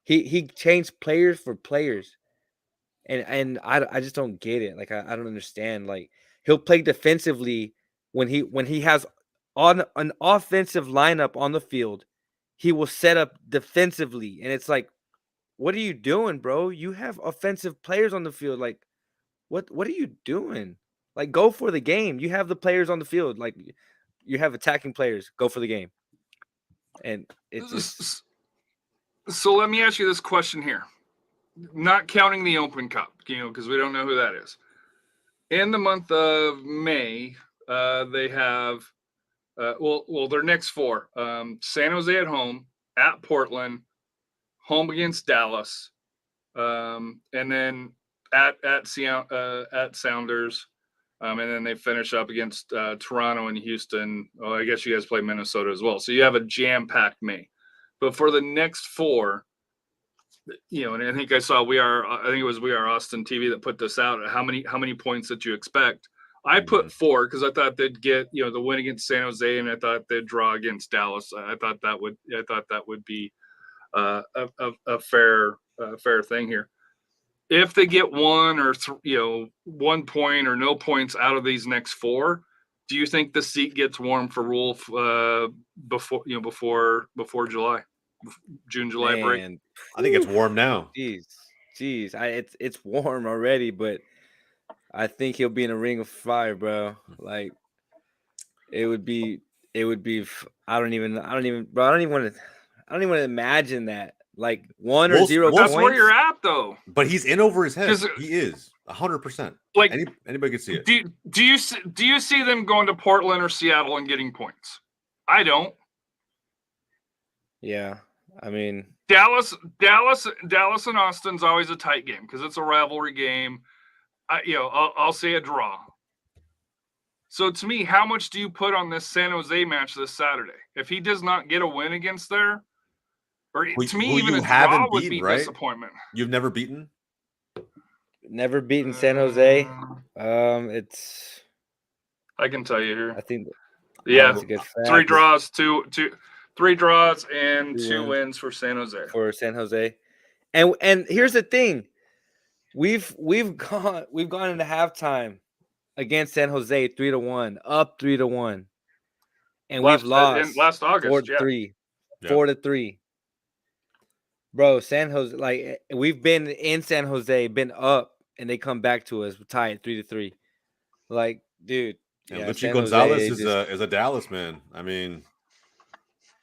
He changed players for players, and I just don't get it. Like, I don't understand. Like, he'll play defensively when he has on an offensive lineup on the field. He will set up defensively, and it's like, what are you doing, bro? You have offensive players on the field. Like, what are you doing? Like, go for the game. You have the players on the field. Like, you have attacking players. Go for the game. And it's just... So let me ask you this question here. Not counting the Open Cup, because we don't know who that is. In the month of May, they have their next four: San Jose at home, at Portland, home against Dallas, and then at Sounders, and then they finish up against Toronto and Houston. Oh, I guess you guys play Minnesota as well. So you have a jam-packed May. But for the next four, and I think I saw it was We Are Austin TV that put this out. How many points that you expect? I put 4 because I thought they'd get the win against San Jose, and I thought they'd draw against Dallas. I thought that would be a fair thing here. If they get 1 or 1 point or no points out of these next 4, do you think the seat gets warm for Wolf before July? June-July break? I think it's warm now. Jeez, it's warm already, but I think he'll be in a ring of fire, bro. Like, it would be. I don't even want to imagine that. like 1 or 0 That's points. where you're at, though. But he's in over his head. He is 100%. Like anybody can see it. Do you see them going to Portland or Seattle and getting points? I don't. Yeah, I mean Dallas and Austin's always a tight game because it's a rivalry game. I'll say a draw. So to me, how much do you put on this San Jose match this Saturday? If he does not get a win against there, or to me, even a draw would be disappointment. You've never beaten? Never beaten San Jose. It's. I can tell you here. I think. Yeah, that's a good fact. 3 draws, 3 draws, and 2 wins for San Jose. And here's the thing, we've gone into halftime against San Jose 3-1, up 3-1, and we've lost last August 4-3, 4-3. Bro, San Jose, like we've been in San Jose, been up, and they come back to us tied 3-3. Like, dude. And Luchi Gonzalez is a Dallas man. I mean,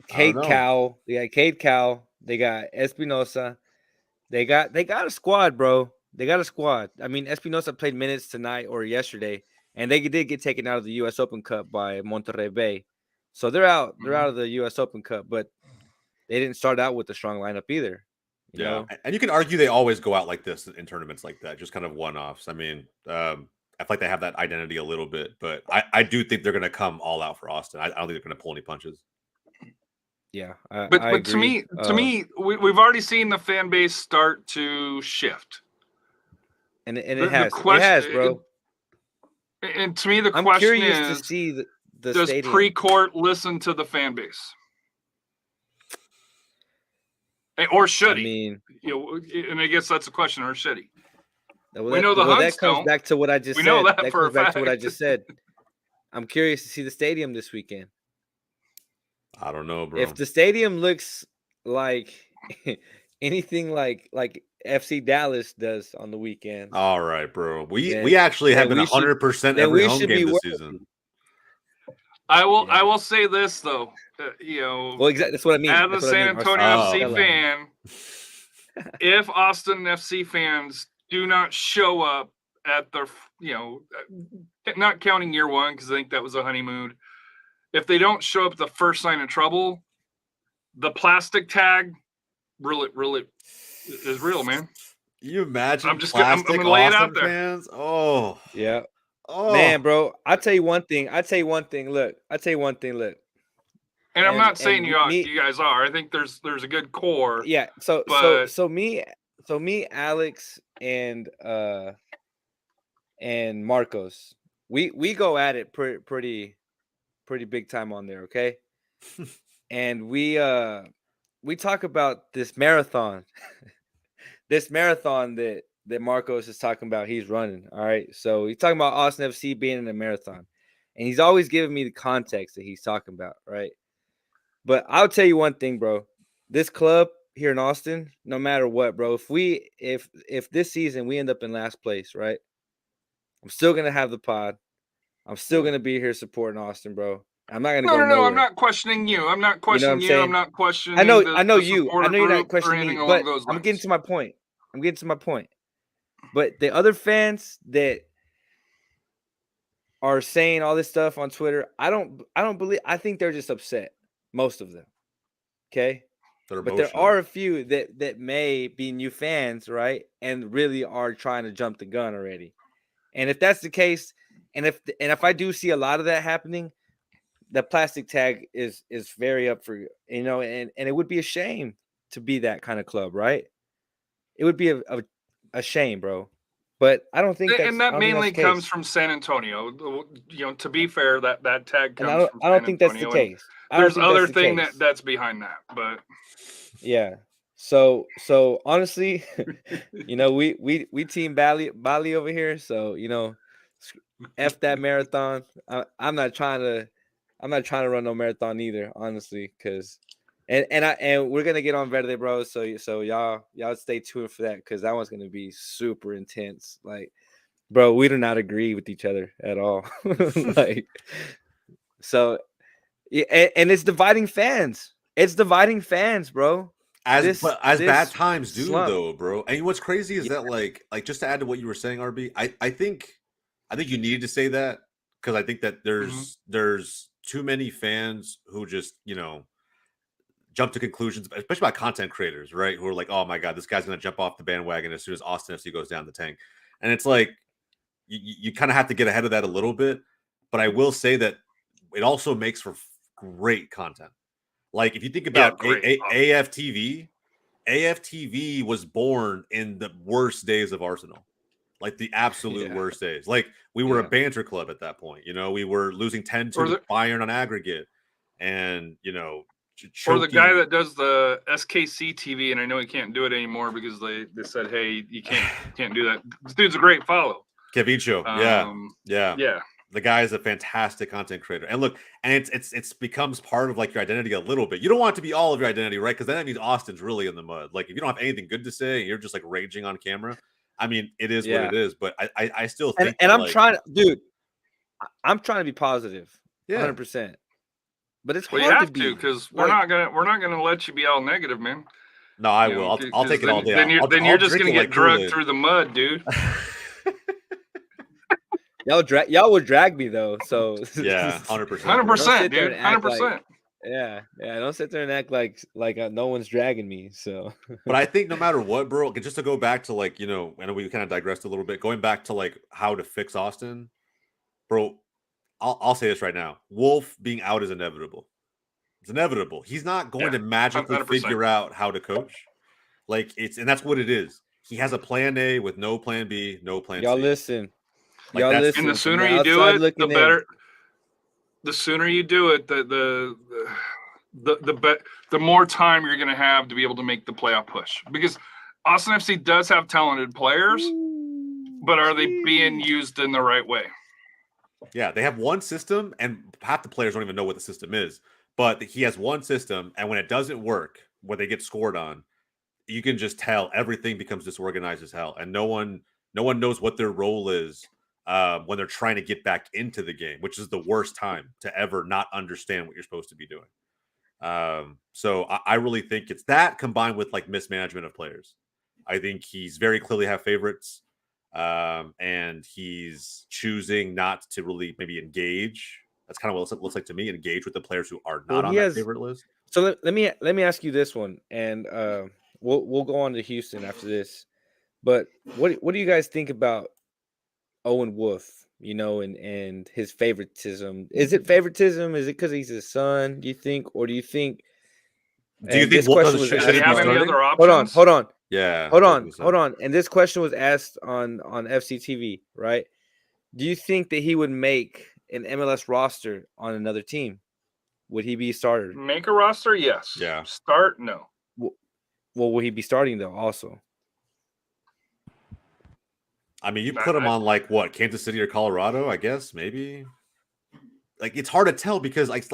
Cade Cowell. They got Cade Cowell. They got Espinosa. They got a squad, bro. They got a squad. I mean, Espinosa played minutes tonight or yesterday, and they did get taken out of the U.S. Open Cup by Monterrey Bay. So they're out. They're out of the U.S. Open Cup, but they didn't start out with a strong lineup either. You know? And you can argue they always go out like this in tournaments like that, just kind of one-offs. I mean, I feel like they have that identity a little bit, but I do think they're going to come all out for Austin. I don't think they're going to pull any punches. Yeah, but to me, we've already seen the fan base start to shift, and it has, bro. And to me, I'm question curious is, to see the does stadium. Precourt listen to the fan base, or should he? And I guess that's a question, or should he? We know the Hunts that comes back to what I just said. Know that comes back to what I just said. I'm curious to see the stadium this weekend. I don't know, bro. If the stadium looks like anything like FC Dallas does on the weekend. All right, bro. We actually have been 100% every home game this season. I will say this though. Well, exactly. That's what I mean. As a San Antonio FC fan, if Austin FC fans do not show up at their, not counting year one, because I think that was a honeymoon. If they don't show up the first sign of trouble, the plastic tag really is real, man. You imagine I'm gonna lay it out there. Fans? Oh. Yeah. Oh. Man, bro. I'll tell you one thing. Look. And I'm not saying you guys are. I think there's a good core. Yeah. So me, Alex, and Marcos, we go at it pretty big time on there, okay? And we talk about this marathon, that Marcos is talking about. He's running, all right. So he's talking about Austin FC being in a marathon, and he's always giving me the context that he's talking about, right? But I'll tell you one thing, bro. This club here in Austin, no matter what, bro, if this season we end up in last place, right? I'm still gonna have the pod. I'm still gonna be here supporting Austin, bro. I'm not gonna go nowhere. No. I'm not questioning you. I'm not questioning you. I'm not questioning. I know you. I know you're not questioning me, but I'm getting to my point. But the other fans that are saying all this stuff on Twitter, I don't believe. I think they're just upset. Most of them. Okay. But there are a few that may be new fans, right? And really are trying to jump the gun already. And if that's the case, and if I do see a lot of that happening, the plastic tag is very up for, and it would be a shame to be that kind of club, right? It would be a shame, bro. But I don't think and that mainly comes from San Antonio. To be fair, that tag comes from San Antonio. I don't think that's the case. There's other thing that's behind that, but yeah. So honestly, we team Bali over here. So F that marathon. I'm not trying to run no marathon either, honestly, because and we're gonna get on Verde, bro. So y'all stay tuned for that, because that one's gonna be super intense. Like, bro, we do not agree with each other at all. Like, so yeah, and it's dividing fans. It's dividing fans, bro. As bad times do slump. though, bro. And what's crazy is that like just to add to what you were saying, RB, I think you needed to say that because I think that there's too many fans who just, jump to conclusions, especially about content creators, right? Who are like, oh my God, this guy's gonna jump off the bandwagon as soon as Austin FC goes down the tank. And it's like you kind of have to get ahead of that a little bit. But I will say that it also makes for great content. Like if you think about AFTV was born in the worst days of Arsenal, like the absolute worst days. Like we were a banter club at that point. We were losing 10-2 to Bayern on aggregate, and or the guy that does the SKC TV, and I know he can't do it anymore because they said, hey, you can't do that. This dude's a great follow. Kevicho, yeah. The guy is a fantastic content creator, and look, and it's becomes part of like your identity a little bit. You don't want it to be all of your identity, right? Because then that means Austin's really in the mud. Like if you don't have anything good to say, and you're just like raging on camera. I mean, it is what it is. But I still think, and I'm trying to, dude. I'm trying to be positive, 100%. But it's hard to be because we're not gonna let you be all negative, man. No, I will. I'll take it all day. Then you're just gonna get drugged through the mud, dude. Y'all would drag me though, so 100%, 100%, dude, 100%. Yeah, don't sit there and act like no one's dragging me. So, but I think no matter what, bro, just to go back to like I know we kind of digressed a little bit, going back to like how to fix Austin, bro. I'll say this right now: Wolf being out is inevitable. It's inevitable. He's not going to magically 100%. Figure out how to coach. Like and that's what it is. He has a plan A with no plan B, no plan C. Listen. Like y'all listen. And the sooner you do it, the better. The sooner you do it, the more time you're going to have to be able to make the playoff push. Because Austin FC does have talented players, but are they being used in the right way? Yeah, they have one system, and half the players don't even know what the system is. But he has one system, and when it doesn't work, when they get scored on, you can just tell everything becomes disorganized as hell, and no one knows what their role is. When they're trying to get back into the game, which is the worst time to ever not understand what you're supposed to be doing. So I really think it's that combined with like mismanagement of players. I think he's very clearly have favorites, and he's choosing not to really maybe engage. That's kind of what it looks like to me. Engage with the players who are not on that favorite list. So let me ask you this one, and we'll go on to Houston after this. But what do you guys think about Owen Wolf, and his favoritism? Is it favoritism? Is it because he's his son, do you think? Or do you think this question was asked, have any other options? Hold on. Yeah. Hold on. And this question was asked on FCTV, right? Do you think that he would make an MLS roster on another team? Would he be a starter? Make a roster? Yes. Yeah. Start? No. Well, will he be starting though also? I mean, you put him on like what, Kansas City or Colorado, I guess, maybe. Like it's hard to tell because like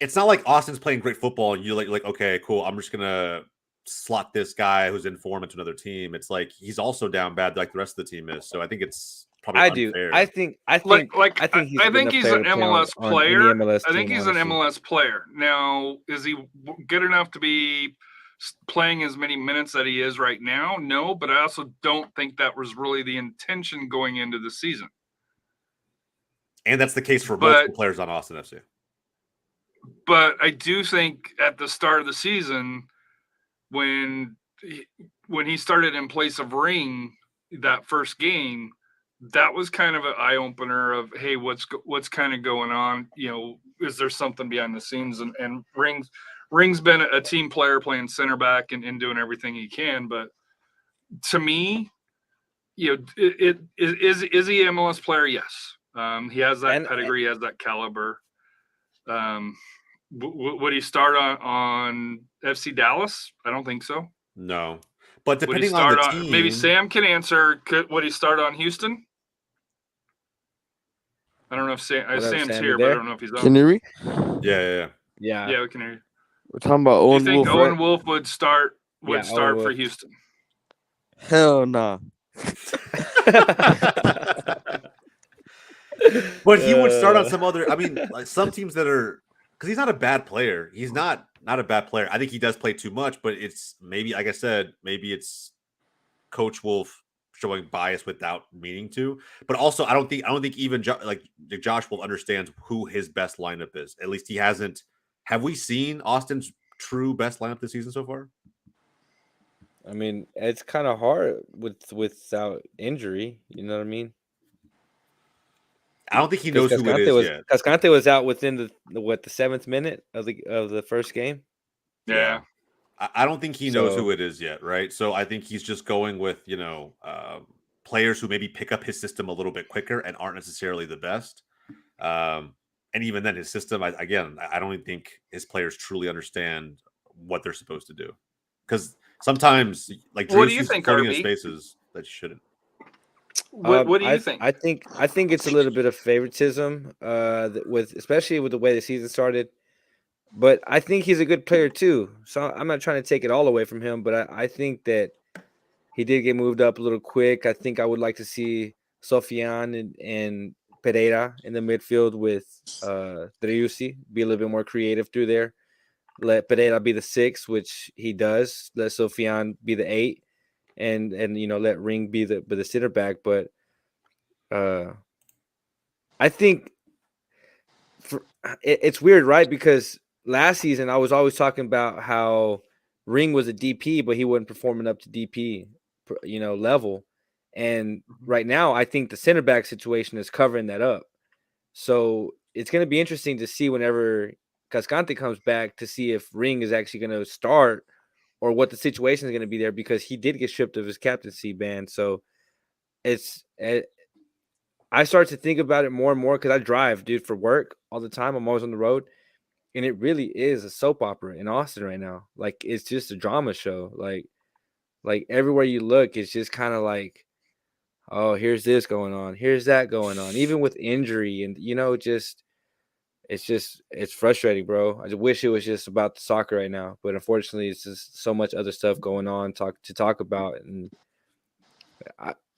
it's not like Austin's playing great football and you're like, okay, cool, I'm just gonna slot this guy who's in form into another team. It's like he's also down bad like the rest of the team is. So I think it's probably unfair. I think he's an MLS player. I think he's an MLS player. Now, is he good enough to be playing as many minutes that he is right now? No, but I also don't think that was really the intention going into the season. And that's the case for multiple players on Austin FC. But I do think at the start of the season, when he started in place of Ring that first game, that was kind of an eye opener of, hey, what's kind of going on? Is there something behind the scenes? And Ring's been a team player playing center back and doing everything he can. But to me, is he an MLS player? Yes. He has that pedigree, he has that caliber. Would he start on FC Dallas? I don't think so. No. But depending on the team. Maybe Sam can answer. Would he start on Houston? I don't know if Sam's here, but I don't know if he's on. Can you hear me? Yeah. Yeah, we can hear you. We're talking about Owen Wolf. You think Owen Wolf would start for Houston? Hell no. But he would start on some other. I mean, like some teams that are, because he's not a bad player. He's not not a bad player. I think he does play too much, but it's maybe, like I said, maybe it's Coach Wolf showing bias without meaning to. But also, I don't think even Josh Wolf understands who his best lineup is. At least he hasn't. Have we seen Austin's true best lineup this season so far? I mean, it's kind of hard without injury. You know what I mean? I don't think he knows who it is yet. Cascante was out within the 7th minute of the first game. Yeah. I don't think he knows who it is yet, right? So I think he's just going with, players who maybe pick up his system a little bit quicker and aren't necessarily the best. And even then, his system, I don't even think his players truly understand what they're supposed to do. Because sometimes, like, what do you think, floating in RB? spaces that you shouldn't. What do you think? I think it's a little bit of favoritism, especially with the way the season started. But I think he's a good player too. So I'm not trying to take it all away from him, but I think that he did get moved up a little quick. I think I would like to see Sofian and Pereira in the midfield with Driussi be a little bit more creative through there. Let Pereira be the 6, which he does. Let Sofian be the 8, and let Ring be the center back. But I think it's weird, right? Because last season I was always talking about how Ring was a DP, but he wasn't performing up to DP, level. And right now, I think the center back situation is covering that up. So it's going to be interesting to see whenever Cascante comes back to see if Ring is actually going to start or what the situation is going to be there, because he did get stripped of his captaincy ban. So I start to think about it more and more because I drive, dude, for work all the time. I'm always on the road. And it really is a soap opera in Austin right now. Like, it's just a drama show. Like everywhere you look, it's just kind of like, oh, here's this going on, here's that going on, even with injury, and it's frustrating, bro. I just wish it was just about the soccer right now, but unfortunately, it's just so much other stuff going on to talk about. And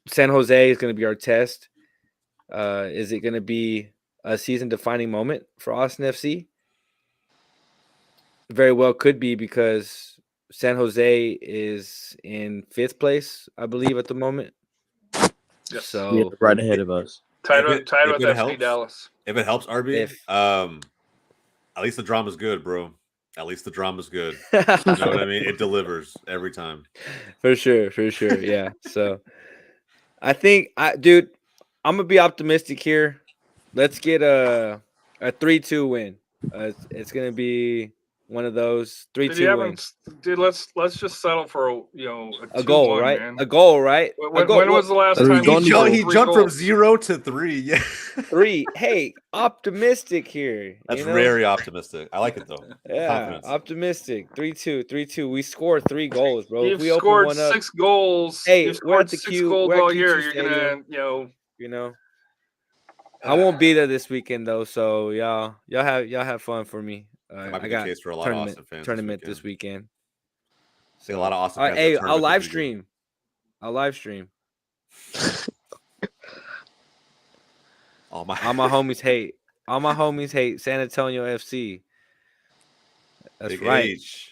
San Jose is going to be our test. Is it going to be a season-defining moment for Austin FC? Very well could be, because San Jose is in 5th place, I believe, at the moment. Yes. So yeah, right ahead of us. Tied with FC Dallas. If it helps, RB, at least the drama's good, bro. At least the drama's good. You know what I mean? It delivers every time. For sure. Yeah. So I think, dude, I'm gonna be optimistic here. Let's get a 3-2 win. It's gonna be one of those 3-2 wins. Dude, let's just settle for a goal, right? Man. A goal, right? When was the last time he jumped from 0 to 3? Yeah, 3. Hey, optimistic here. That's very optimistic. I like it though. Yeah, confidence. Optimistic. 3-2. We scored 3 goals, bro. You've scored 6 goals. Hey, you've scored 6 goals all year. You're gonna, I won't be there this weekend though, so y'all have fun for me. I got case for a lot of Austin fans this weekend. See a lot of Austin fans. Hey, I'll live stream. All my homies hate. All my homies hate San Antonio FC. That's Big right. H.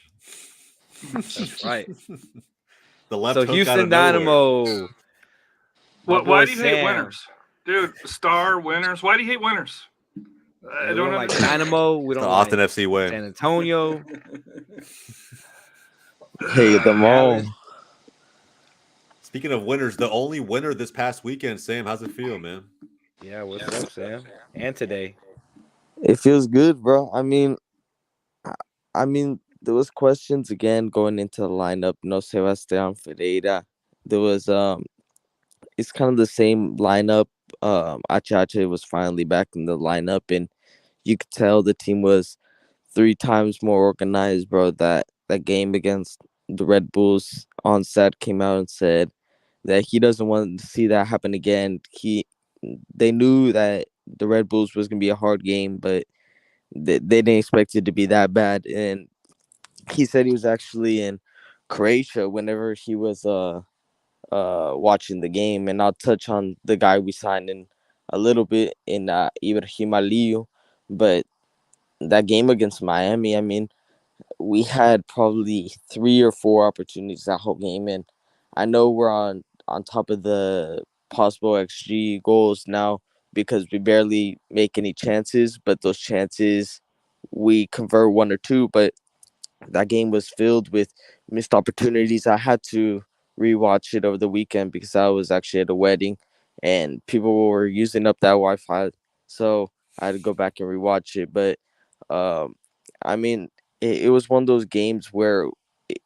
That's right. The left. So Houston Dynamo. Why do you hate winners, dude? Star winners. Why do you hate winners? I don't like Dynamo. We don't like Austin FC way. San Antonio. Hate them all. Speaking of winners, the only winner this past weekend, Sam, how's it feel, man? Yeah, what's up, Sam? And today. It feels good, bro. I mean, there was questions again going into the lineup. No Sebastian Ferreira. There was it's kind of the same lineup. Achache was finally back in the lineup, and you could tell the team was 3 times more organized, bro. That game against the Red Bulls, Onset came out and said that he doesn't want to see that happen again. They knew that the Red Bulls was gonna be a hard game, but they didn't expect it to be that bad. And he said he was actually in Croatia whenever he was watching the game. And I'll touch on the guy we signed in a little bit in Ibrahim Aliyu. But that game against Miami, I mean, we had probably 3 or 4 opportunities that whole game, and I know we're on top of the possible XG goals now because we barely make any chances, but those chances we convert 1 or 2. But that game was filled with missed opportunities. I had to rewatch it over the weekend because I was actually at a wedding and people were using up that Wi-Fi, so I had to go back and rewatch it. But um, I mean, it was one of those games where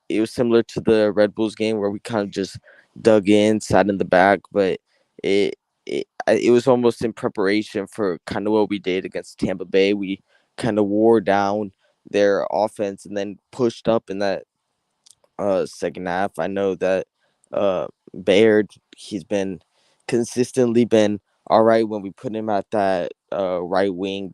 it was similar to the Red Bulls game where we kind of just dug in, sat in the back, but it it was almost in preparation for kind of what we did against Tampa Bay. We kind of wore down their offense and then pushed up in that second half. I know that Baird, he's been consistently been all right when we put him at that right wing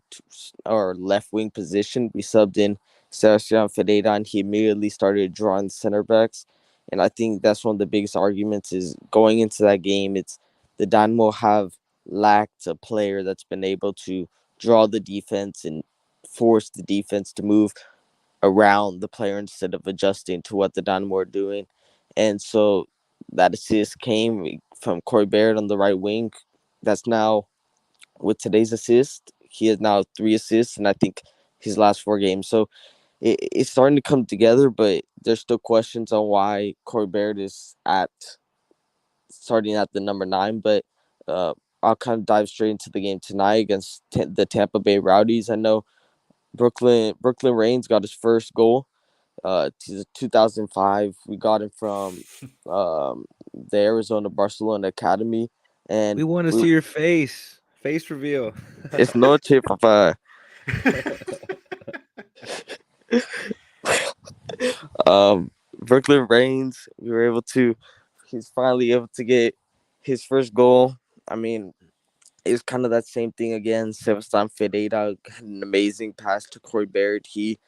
or left wing position. We subbed in Sebastian Ferreira and he immediately started drawing center backs. And I think that's one of the biggest arguments is going into that game. It's the Dynamo have lacked a player that's been able to draw the defense and force the defense to move around the player instead of adjusting to what the Dynamo are doing. And so that assist came from Corey Baird on the right wing. That's now with today's assist, he has now 3 assists, and I think his last 4 games. So it's starting to come together, but there's still questions on why Corey Baird is starting at the number 9. But uh, I'll kind of dive straight into the game tonight against the Tampa Bay Rowdies. I know Brooklyn Reigns got his first goal. 2005. We got him from the Arizona Barcelona Academy, and We want to see your face reveal. it's noche, papa. Brooklyn Reigns, we were able to. He's finally able to get his first goal. I mean, it's kind of that same thing again. Sebastian Ferreira had an amazing pass to Corey Baird. He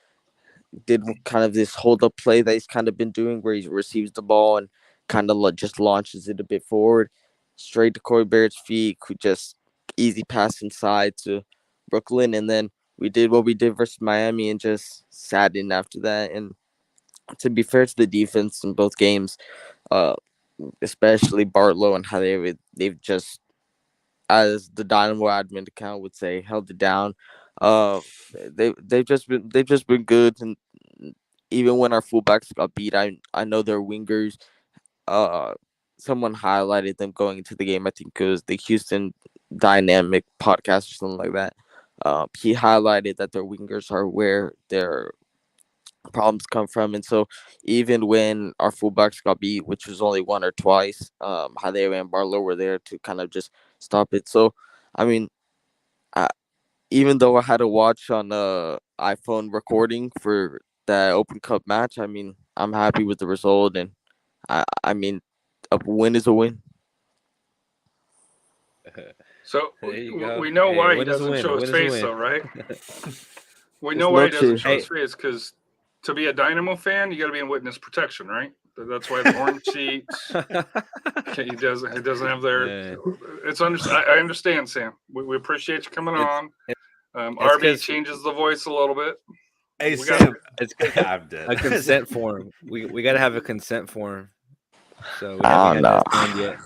did kind of this hold up play that he's kind of been doing where he receives the ball and kind of just launches it a bit forward, straight to Corey Baird's feet, who just easy pass inside to Brooklyn. And then we did what we did versus Miami and just sat in after that. And to be fair to the defense in both games, uh, especially Bartlow and how they've just, as the Dynamo admin account would say, held it down. Uh, they've just been good, and even when our fullbacks got beat, I know their wingers. Uh, Someone highlighted them going into the game. I think it was the Houston Dynamic podcast or something like that. He highlighted that their wingers are where their problems come from, and so even when our fullbacks got beat, which was only one or twice, Hadera and Barlow were there to kind of just stop it. So, I mean, I, even though I had to watch on iPhone recording for that Open Cup match, I mean, I'm happy with the result, and I mean, a win is a win. So There you go. we know Hey, why a he win is a doesn't win. show A his win is a face, win. though, right? We It's know why he doesn't noche. show his face because to be a Dynamo fan, you got to be in witness protection, right? That's why the orange sheets. He doesn't have their. Man, I understand, Sam. We appreciate you coming it's on. it's RB because changes the voice a little bit. Hey We got Sam, it's because I'm dead. a consent form. We got to have a consent form. So we I don't haven't know. signed yet.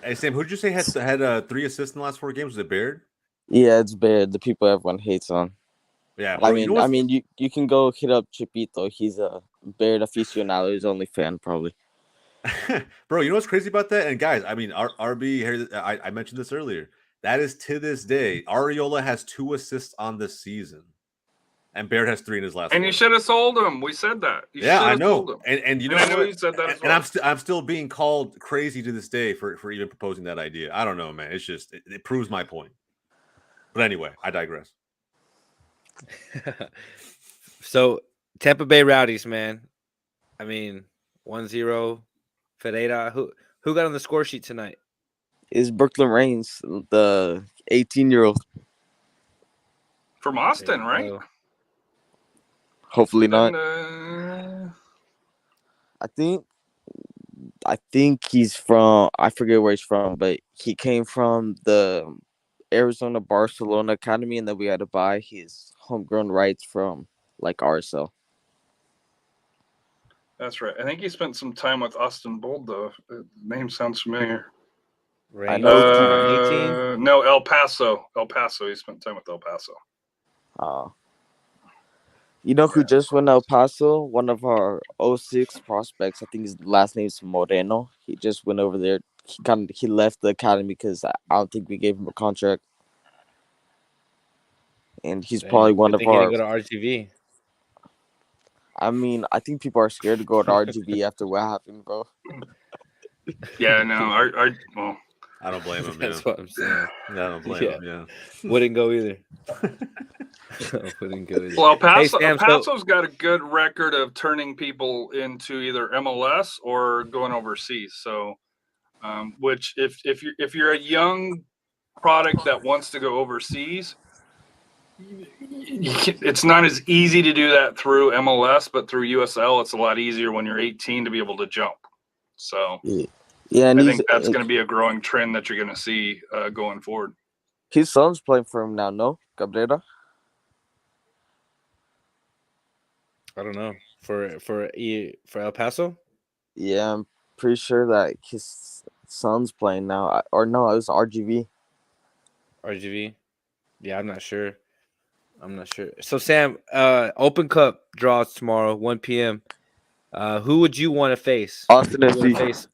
Hey Sam, who'd you say had 3 assists in the last 4 games? Was it Baird? Yeah, it's Baird, the people everyone hates on. Yeah, I bro. You know mean, what's you can go hit up Chipito. He's a Baird aficionado. He's only fan probably. bro? You know what's crazy about that? And guys, I mean, RB here. I mentioned this earlier. That is to this day, Ariola has 2 assists on the season, and Baird has 3 in his last. And 4. you should have sold him. We said that. You Yeah, should I have sold know. him. And you know I know what? you said that as And well. I'm still being called crazy to this day for even proposing that idea. I don't know, man. It's just it proves my point. But anyway, I digress. So Tampa Bay Rowdies, man. I mean, 1-0 Ferreira. Who got on the score sheet tonight? Is Brooklyn Reigns, the 18-year-old? From There Austin, you right? go. Hopefully not. And, I think he's from, I forget where he's from, but he came from the Arizona Barcelona Academy, and then we had to buy his homegrown rights from like RSL. That's right. I think he spent some time with Austin Bold, though. The name sounds familiar. I know. 18. No, El Paso. El Paso. He spent time with El Paso. You know who just went El Paso? One of our 06 prospects. I think his last name's Moreno. He just went over there. He left the academy because I don't think we gave him a contract. And he's probably one of our. Go to RGV. I mean, I think people are scared to go to RGV after what happened, bro. Yeah, no, well, I don't blame him. That's what I'm saying. I don't blame him. Yeah, wouldn't go either. Wouldn't go either. Well, El Sam, Paso's got a good record of turning people into either MLS or going overseas. So, which if you're a young product that wants to go overseas, it's not as easy to do that through MLS, but through USL, it's a lot easier when you're 18 to be able to jump. So, yeah, and I think that's going to be a growing trend that you're going to see going forward. His son's playing for him now, no? Cabrera? I don't know. For El Paso? Yeah, I'm pretty sure that his son's playing now. Or no, it was RGV. RGV? Yeah, I'm not sure. So Sam, Open Cup draws tomorrow, 1 p.m. Who would you want to face? Austin FC.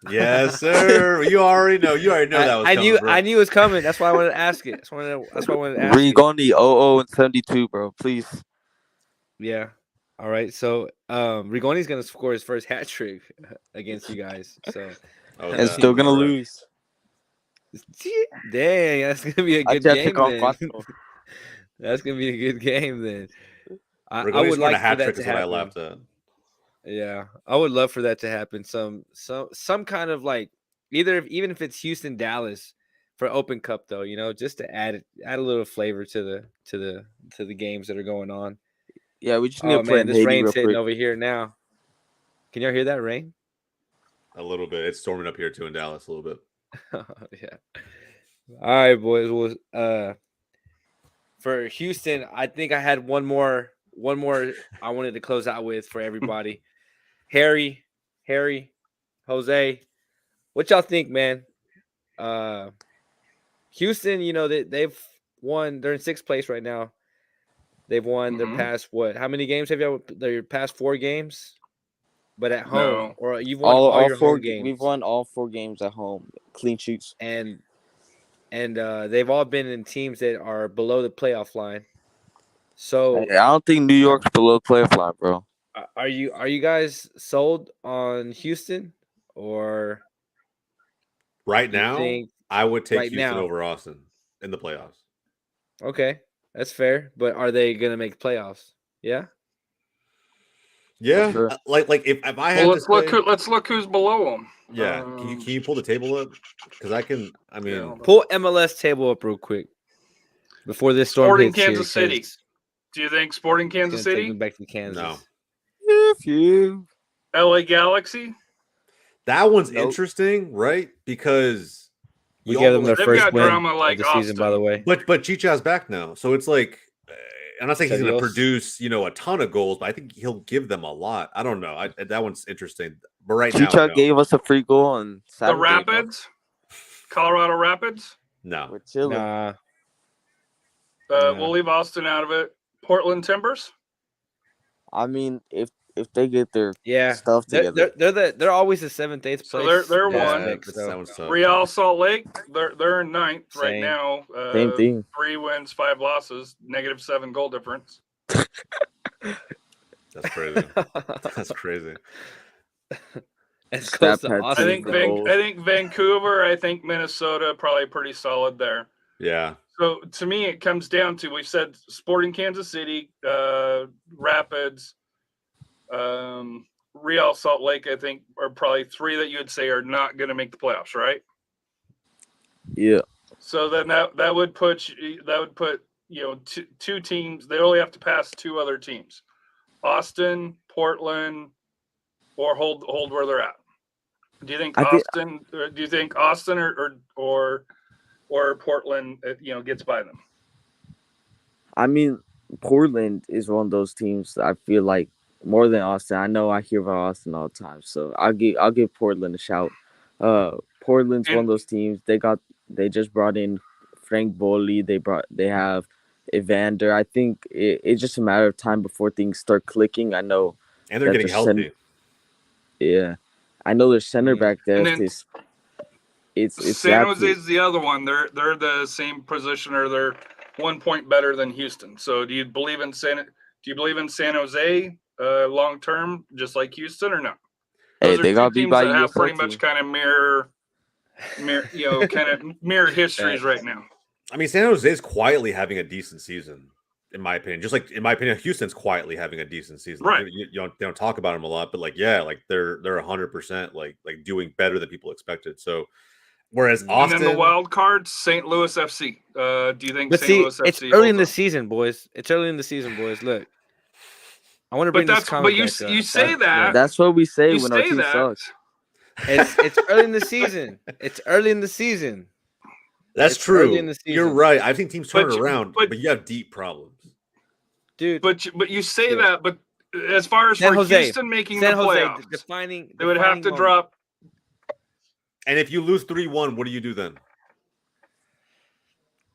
Yes, sir. You already know. That was coming, bro. I knew it was coming. That's why I wanted to ask it. That's why I wanted to ask Rigoni, 00-72, bro. Please. Yeah. All right. So Rigoni's gonna score his first hat trick against you guys. So and still gonna lose. Dang, that's gonna be a good game then. That's gonna be a good game then. I would like for that to happen. I laughed at. Yeah, I would love for that to happen. Some kind of like even if it's Houston Dallas for Open Cup though, just to add a little flavor to the games that are going on. Yeah, we just need to play. This rain's hitting over here now. Can y'all hear that rain? A little bit. It's storming up here too in Dallas a little bit. Yeah. All right, boys. Well, for Houston, I think I had one more I wanted to close out with for everybody. Harry, Jose, what y'all think, man? Houston, they've won. They're in 6th place right now. They've won their past how many games have y'all? Their past 4 games, but at home, or you've won all your 4 games. We've won all 4 games at home, clean sheets, and they've all been in teams that are below the playoff line. So I don't think New York's below the playoff line, bro. Are you guys sold on Houston or right now? I would take Houston over Austin in the playoffs. Okay, that's fair. But are they gonna make playoffs? Yeah. Yeah, sure. Like if I had let's look who's below them. Yeah, can you pull the table up? Because I mean, pull MLS table up real quick before this storm Sporting hits Kansas City. Do you think Sporting Kansas City? Take back to Kansas. No. If you LA Galaxy. That one's interesting, right? Because we gave them their first win of the season, by the way. But Chicha's back now, so it's like. I'm not saying he's going to produce, a ton of goals, but I think he'll give them a lot. I don't know. That one's interesting. But right now, Chicha gave us a free goal on Saturday. The Rapids, Colorado Rapids. No, we're chilling. Nah. We'll leave Austin out of it. Portland Timbers. I mean, if they get their stuff together, they're always the 7th, 8th place. So they're one. Real Salt Lake, they're in 9th right now. Same thing. 3 wins, 5 losses, -7 goal difference. That's crazy. That's crazy. It's close to Austin. I think Vancouver. I think Minnesota probably pretty solid there. Yeah. So to me, it comes down to we said Sporting Kansas City, Rapids. Real Salt Lake, I think, are probably 3 that you would say are not going to make the playoffs, right? Yeah. So then that would put 2 teams. They only have to pass 2 other teams, Austin, Portland, or hold where they're at. Do you think Austin or Portland, gets by them? I mean, Portland is one of those teams that I feel like more than Austin. I know I hear about Austin all the time, so I'll give Portland a shout. Portland's one of those teams. They just brought in Frank Boley. They have Evander. I think it's just a matter of time before things start clicking. I know, and they're getting healthy. I know their center back there. It's San Jose's the other one. They're the same position, or they're 1 point better than Houston. So do you believe in San Jose long term, just like Houston, or no? Hey, they got beat by USL have pretty much kind of mirror histories right now. I mean, San Jose is quietly having a decent season, in my opinion. Just like in my opinion, Houston's quietly having a decent season. Right? They don't talk about them a lot, but like they're 100% like doing better than people expected. So. Whereas Austin, and then the wild card, St. Louis FC. Do you think St. Louis FC? It's early in the season, boys. It's early in the season, boys. Look, I want to bring this comment back up. You say that. That's what we say when our team sucks. It's early in the season. It's early in the season. That's true. You're right. I think teams turn around, but you have deep problems, dude. But you say that, but as far as for Houston making the playoffs, they would have to drop. And if you lose 3-1, what do you do then?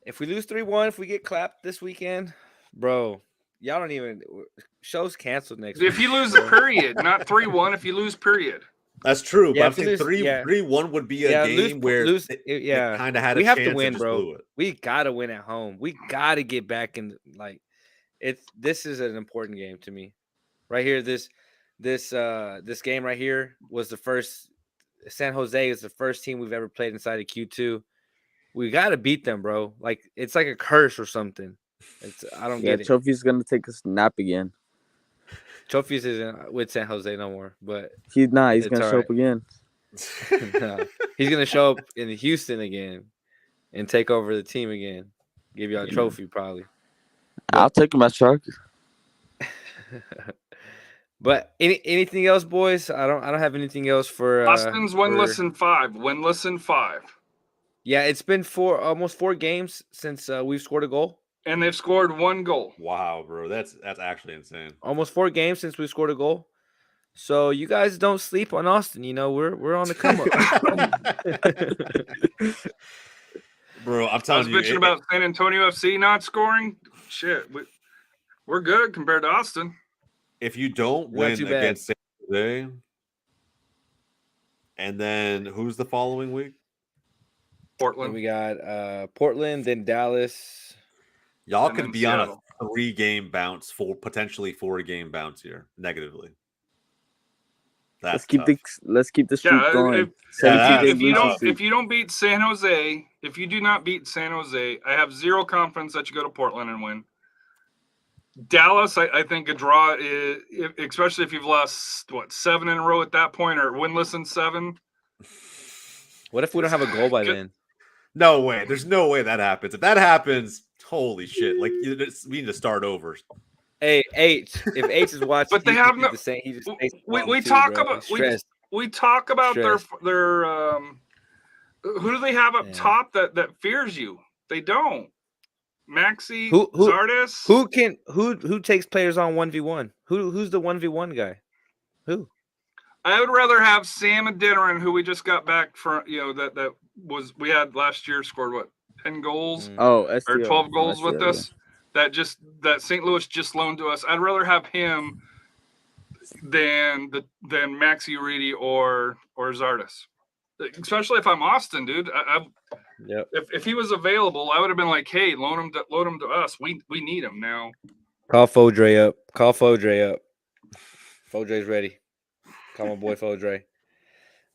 If we lose 3-1, if we get clapped this weekend, bro, y'all don't even show's canceled next week. If you lose the period, not 3-1, if you lose period. That's true, but I think 3-1 would be a game where it kind of had a chance. We have to win, bro. We gotta win at home. We gotta get back in. Like, this is an important game to me, right here. This game right here was the first. San Jose is the first team we've ever played inside of Q2. We got to beat them, bro. Like, it's like a curse or something. I don't get it. Trophy's going to take a nap again. Trophy's isn't with San Jose no more, but he's going to show up again. No, he's going to show up in Houston again and take over the team again. Give y'all a trophy, probably. I'll take him as Shark. But anything else, boys? I don't have anything else for Austin's winless in 5. Winless in 5. Yeah, it's been almost 4 games since we've scored a goal. And they've scored 1 goal. Wow, bro. That's actually insane. Almost 4 games since we scored a goal. So you guys don't sleep on Austin, we're on the come up. Bro, I'm telling you. I was bitching about San Antonio FC not scoring. Shit. We're good compared to Austin. If you don't win against San Jose, and then who's the following week? Portland. And we got Portland, then Dallas. Y'all could be on a 3-game bounce, potentially 4-game bounce here negatively. Let's keep the streak going. If you don't beat San Jose, if you do not beat San Jose, I have zero confidence that you go to Portland and win. Dallas, I think a draw is, especially if you've lost 7 in a row at that point, or winless in 7. What if we don't have a goal by then? No way. There's no way that happens. If that happens, holy shit! Like, we need to start over. Hey, H. If H is watching, but they have no. The same. He just we talk about their who do they have up top that fears you? They don't. Maxi, Zardes. Who takes players on 1v1? Who's the 1v1 guy? Who? I would rather have Sam Adeniran, who we just got back from. That was we had last year. Scored 10 goals? Or 12 goals with us. Yeah. That St. Louis just loaned to us. I'd rather have him than Maxi Reedy or Zardes. Especially if I'm Austin, dude. If he was available, I would have been like, "Hey, loan him to us. We need him now." Call Fodre up. Fodre's ready. Call my boy Fodre.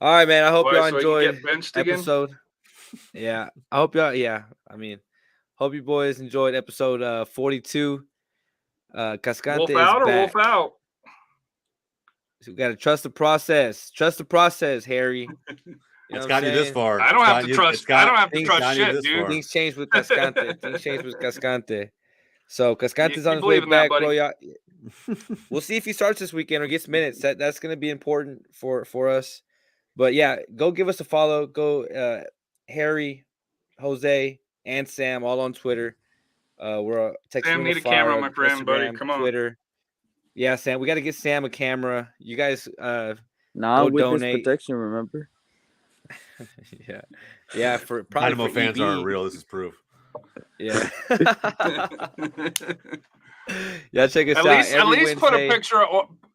All right, man. I hope y'all enjoyed episode. Yeah, I hope y'all. Yeah, hope you boys enjoyed episode 42. Cascante Wolf out is or back. Wolf out? So we gotta trust the process. Trust the process, Harry. It's got you this far. I don't have to trust. I don't have to trust shit, dude. Things changed with Cascante. So Cascante's on his way back, bro. Y'all. We'll see if he starts this weekend or gets minutes. That's going to be important for us. But yeah, go give us a follow. Go Harry, Jose, and Sam all on Twitter. We're Sam need a camera, my friend, buddy. Come on. Twitter. Yeah, Sam, we got to get Sam a camera. You guys Nah, go with donate. this protection, remember? Yeah, for probably Dynamo for fans EB. aren't real. This is proof. Yeah. Yeah, check us at out. least Wednesday. put a picture.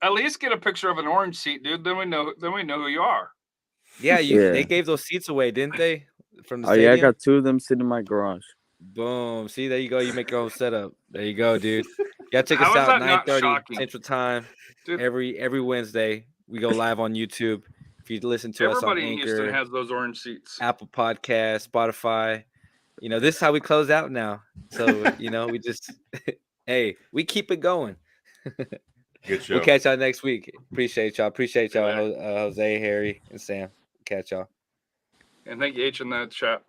At least get a picture of an orange seat, dude. Then we know who you are. Yeah, they gave those seats away, didn't they? From the Oh stadium? yeah, I got 2 of them sitting in my garage. Boom. See, there you go. You make your own setup. There you go, dude. You gotta check us How is out that not 9:30 shocking? Central Time. Dude. Every Wednesday. We go live on YouTube. If you listen to us on Everybody in Houston Anchor, has those orange seats. Apple Podcast, Spotify. This is how we close out now. So, we just hey, we keep it going. Good show. We'll catch y'all next week. Appreciate y'all. Appreciate y'all, Jose, Harry, and Sam. Catch y'all. And thank you, H, in that chat.